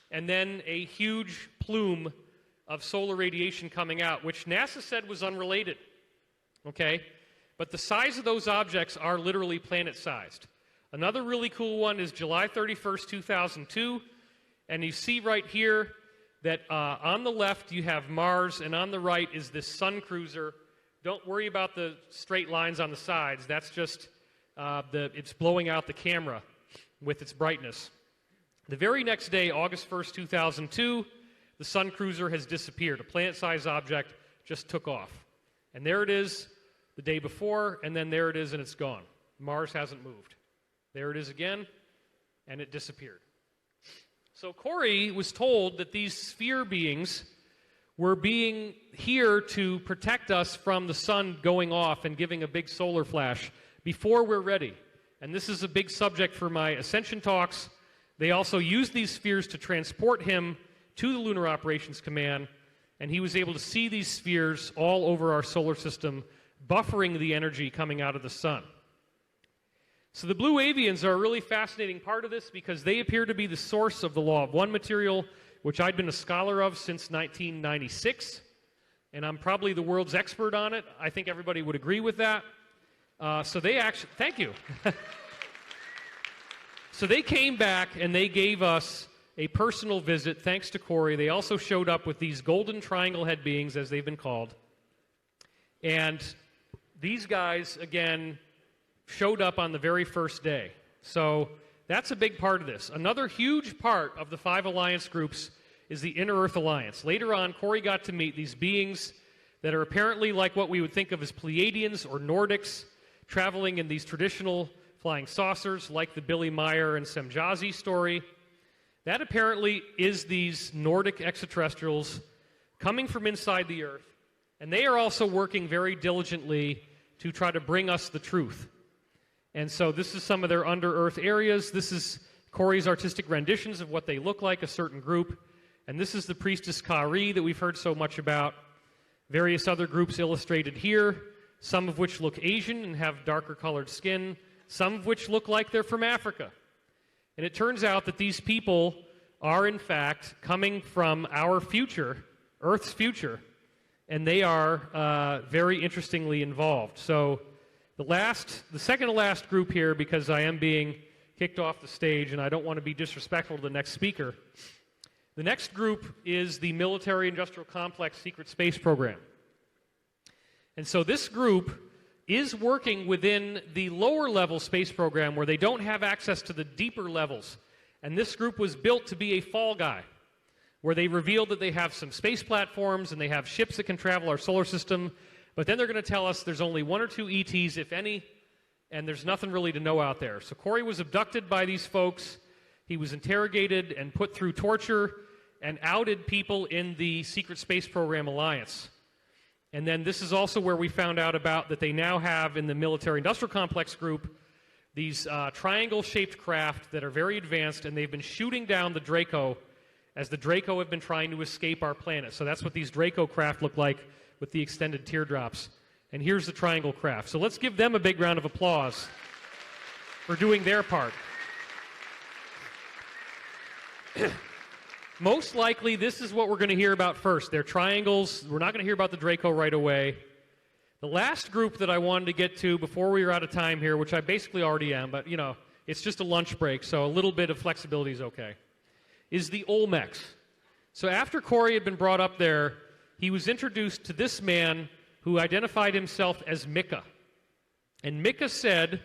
Speaker 2: and then a huge plume of solar radiation coming out, which NASA said was unrelated. Okay? But the size of those objects are literally planet-sized. Another really cool one is July 31st, 2002, and you see right here that on the left you have Mars, and on the right is this sun cruiser. Don't worry about the straight lines on the sides. That's just it's blowing out the camera with its brightness. The very next day, August 1st, 2002, the sun cruiser has disappeared. A planet-sized object just took off. And there it is the day before, and then there it is and it's gone. Mars hasn't moved. There it is again, and it disappeared. So Corey was told that these sphere beings were being here to protect us from the sun going off and giving a big solar flash before we're ready. And this is a big subject for my Ascension talks. They also used these spheres to transport him to the Lunar Operations Command, and he was able to see these spheres all over our solar system, buffering the energy coming out of the sun. So the Blue Avians are a really fascinating part of this because they appear to be the source of the Law of One material, which I'd been a scholar of since 1996, and I'm probably the world's expert on it. I think everybody would agree with that. So they actually, thank you. So they came back and they gave us a personal visit, thanks to Corey. They also showed up with these golden triangle head beings, as they've been called. And these guys, again, showed up on the very first day. So that's a big part of this. Another huge part of the 5 alliance groups is the Inner Earth Alliance. Later on, Corey got to meet these beings that are apparently like what we would think of as Pleiadians or Nordics, traveling in these traditional flying saucers like the Billy Meyer and Semjazi story. That apparently is these Nordic extraterrestrials coming from inside the Earth, and they are also working very diligently to try to bring us the truth. And so this is some of their under-Earth areas. This is Corey's artistic renditions of what they look like, a certain group. And this is the Priestess Kari that we've heard so much about. Various other groups illustrated here, some of which look Asian and have darker colored skin, some of which look like they're from Africa. And it turns out that these people are, in fact, coming from our future, Earth's future, and they are very interestingly involved. So the second to last group here, because I am being kicked off the stage and I don't want to be disrespectful to the next speaker, the next group is the Military Industrial Complex Secret Space Program. And so this group is working within the lower level space program where they don't have access to the deeper levels. And this group was built to be a fall guy, where they revealed that they have some space platforms and they have ships that can travel our solar system, but then they're going to tell us there's only 1 or 2 ETs, if any, and there's nothing really to know out there. So Corey was abducted by these folks. He was interrogated and put through torture and outed people in the Secret Space Program Alliance. And then this is also where we found out about that they now have in the Military Industrial Complex group these triangle-shaped craft that are very advanced, and they've been shooting down the Draco as the Draco have been trying to escape our planet. So that's what these Draco craft look like with the extended teardrops. And here's the Triangle Craft. So let's give them a big round of applause for doing their part. Most likely, this is what we're going to hear about first. They're triangles. We're not going to hear about the Draco right away. The last group that I wanted to get to before we were out of time here, which I basically already am, but, you know, it's just a lunch break, so a little bit of flexibility is okay, is the Olmecs. So after Corey had been brought up there, he was introduced to this man who identified himself as Micah. And Micah said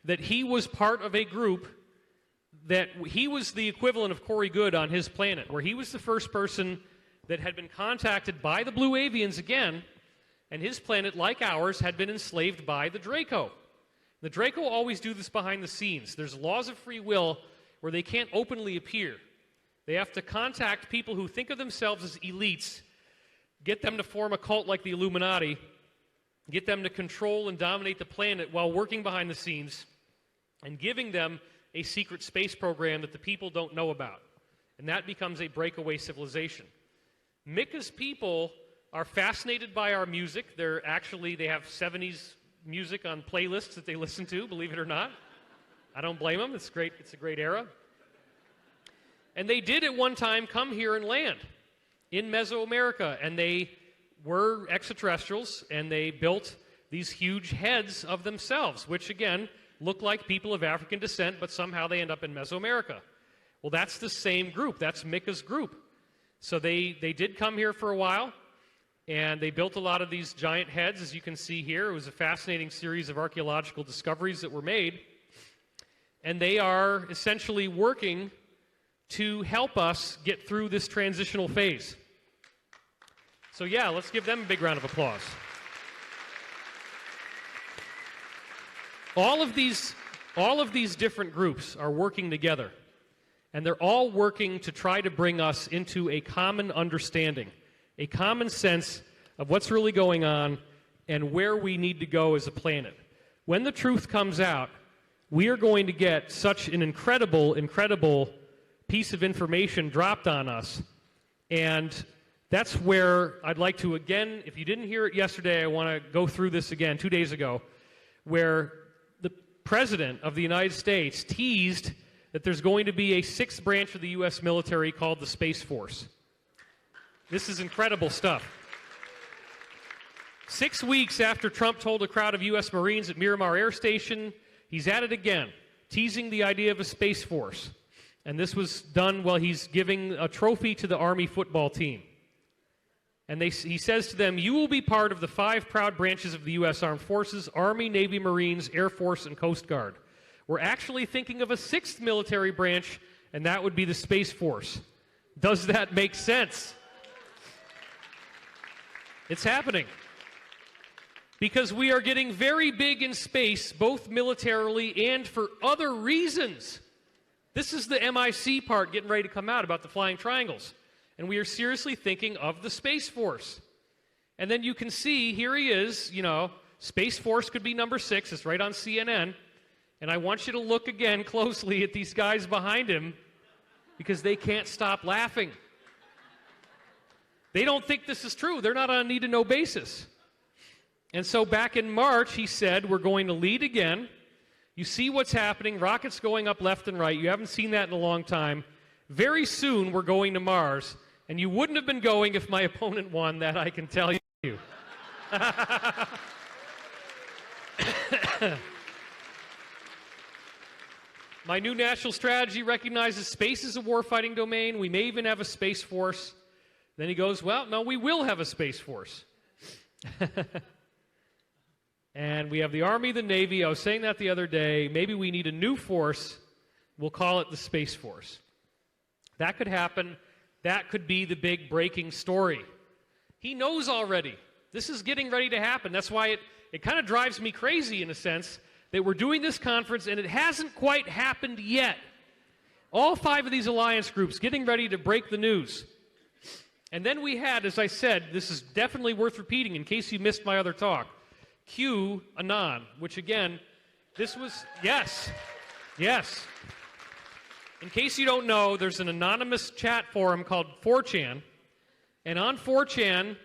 Speaker 2: that he was part of a group that he was the equivalent of Corey Good on his planet, where he was the first person that had been contacted by the Blue Avians again, and his planet, like ours, had been enslaved by the Draco. The Draco always do this behind the scenes. There's laws of free will where they can't openly appear. They have to contact people who think of themselves as elites, get them to form a cult like the Illuminati, get them to control and dominate the planet while working behind the scenes, and giving them a secret space program that the people don't know about. And that becomes a breakaway civilization. Micah's people are fascinated by our music. They have 70s music on playlists that they listen to, believe it or not. I don't blame them. It's great. It's a great era. And they did at one time come here and land in Mesoamerica, and they were extraterrestrials, and they built these huge heads of themselves, which again look like people of African descent, but somehow they end up in Mesoamerica. Well, that's the same group. That's Micah's group. So they did come here for a while, and they built a lot of these giant heads, as you can see here. It was a fascinating series of archaeological discoveries that were made. And they are essentially working to help us get through this transitional phase. So yeah, let's give them a big round of applause. All of these different groups are working together, and they're all working to try to bring us into a common understanding, a common sense of what's really going on and where we need to go as a planet. When the truth comes out, we are going to get such an incredible, incredible piece of information dropped on us, and that's where I'd like to, again, if you didn't hear it yesterday, I want to go through this again 2 days ago, where the President of the United States teased that there's going to be a sixth branch of the U.S. military called the Space Force. This is incredible stuff. 6 weeks after Trump told a crowd of U.S. Marines at Miramar Air Station, he's at it again, teasing the idea of a Space Force. And this was done while he's giving a trophy to the Army football team. And he says to them, "You will be part of the 5 proud branches of the U.S. Armed Forces, Army, Navy, Marines, Air Force, and Coast Guard. We're actually thinking of a 6th military branch, and that would be the Space Force." Does that make sense? It's happening. Because we are getting very big in space, both militarily and for other reasons. This is the MIC part getting ready to come out about the flying triangles. And we are seriously thinking of the Space Force. And then you can see, here he is, you know, Space Force could be number 6. It's right on CNN. And I want you to look again closely at these guys behind him, because they can't stop laughing. They don't think this is true. They're not on a need-to-know basis. And so back in March, he said, we're going to lead again. You see what's happening. Rockets going up left and right. You haven't seen that in a long time. Very soon, we're going to Mars. And you wouldn't have been going if my opponent won, that I can tell you. My new national strategy recognizes space as a warfighting domain. We may even have a Space Force. Then he goes, well, no, we will have a Space Force. And we have the Army, the Navy. I was saying that the other day. Maybe we need a new force. We'll call it the Space Force. That could happen. That could be the big breaking story. He knows already. This is getting ready to happen. That's why it kind of drives me crazy, in a sense, that we're doing this conference and it hasn't quite happened yet. All 5 of these alliance groups getting ready to break the news. And then we had, as I said, this is definitely worth repeating in case you missed my other talk, QAnon, which again, this was, yes. In case you don't know, there's an anonymous chat forum called 4chan, and on 4chan,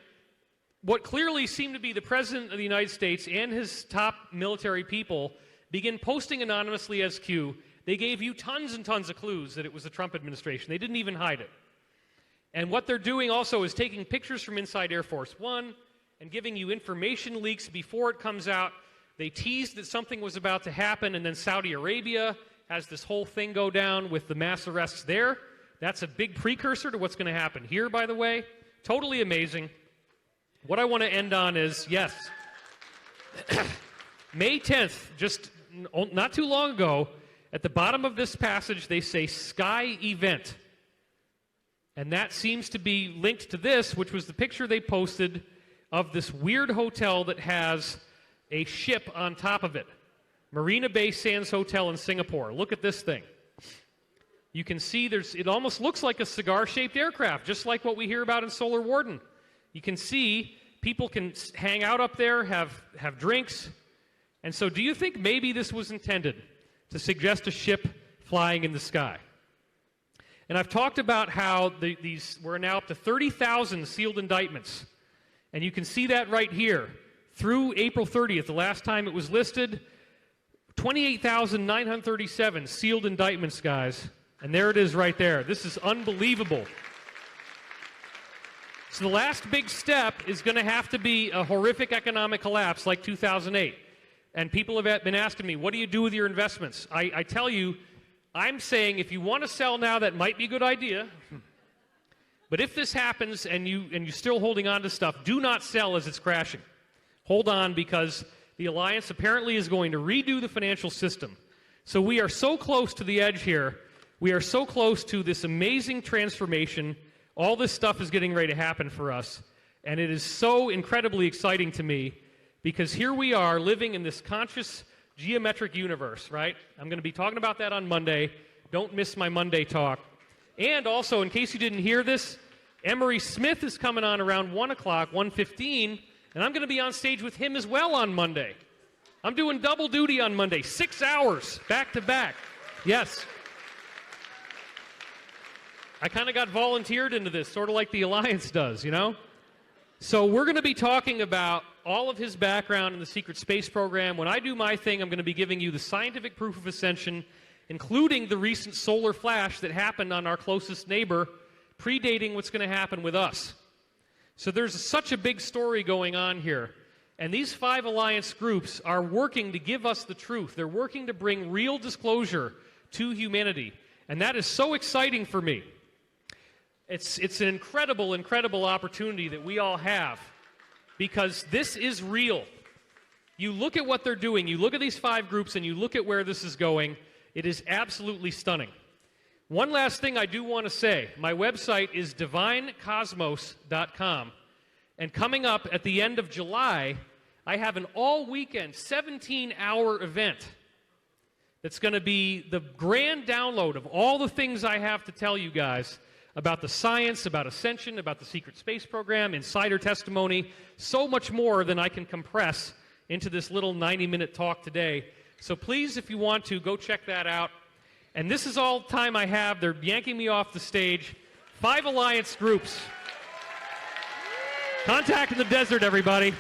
Speaker 2: what clearly seemed to be the President of the United States and his top military people begin posting anonymously as Q. They gave you tons and tons of clues that it was the Trump administration. They didn't even hide it. And what they're doing also is taking pictures from inside Air Force One and giving you information leaks before it comes out. They teased that something was about to happen, and then Saudi Arabia has this whole thing go down with the mass arrests there. That's a big precursor to what's going to happen here, by the way. Totally amazing. What I want to end on is, yes, May 10th, just not too long ago, at the bottom of this passage, they say Sky Event. And that seems to be linked to this, which was the picture they posted of this weird hotel that has a ship on top of it. Marina Bay Sands Hotel in Singapore. Look at this thing. You can see it almost looks like a cigar-shaped aircraft, just like what we hear about in Solar Warden. You can see people can hang out up there, have drinks. And so do you think maybe this was intended to suggest a ship flying in the sky? And I've talked about how we're now up to 30,000 sealed indictments. And you can see that right here. Through April 30th, the last time it was listed, 28,937 sealed indictments, guys. And there it is right there. This is unbelievable. So the last big step is going to have to be a horrific economic collapse like 2008. And people have been asking me, what do you do with your investments? I tell you, I'm saying if you want to sell now, that might be a good idea. But if this happens and you're still holding on to stuff, do not sell as it's crashing. Hold on, because the alliance apparently is going to redo the financial system. So we are so close to the edge here. We are so close to this amazing transformation. All this stuff is getting ready to happen for us. And it is so incredibly exciting to me, because here we are living in this conscious geometric universe, right? I'm going to be talking about that on Monday. Don't miss my Monday talk. And also, in case you didn't hear this, Emery Smith is coming on around 1 o'clock, 1:15, and I'm going to be on stage with him as well on Monday. I'm doing double duty on Monday, 6 hours, back to back. Yes. I kind of got volunteered into this, sort of like the Alliance does, you know? So we're going to be talking about all of his background in the secret space program. When I do my thing, I'm going to be giving you the scientific proof of ascension, including the recent solar flash that happened on our closest neighbor, predating what's going to happen with us. So there's such a big story going on here. And these 5 alliance groups are working to give us the truth. They're working to bring real disclosure to humanity. And that is so exciting for me. It's an incredible, incredible opportunity that we all have, because this is real. You look at what they're doing, you look at these 5 groups, and you look at where this is going. It is absolutely stunning. One last thing I do want to say. My website is divinecosmos.com. And coming up at the end of July, I have an all-weekend, 17-hour event that's going to be the grand download of all the things I have to tell you guys about the science, about ascension, about the secret space program, insider testimony, so much more than I can compress into this little 90-minute talk today. So please, if you want to, go check that out. And this is all the time I have. They're yanking me off the stage. 5 alliance groups. Contact in the desert, everybody.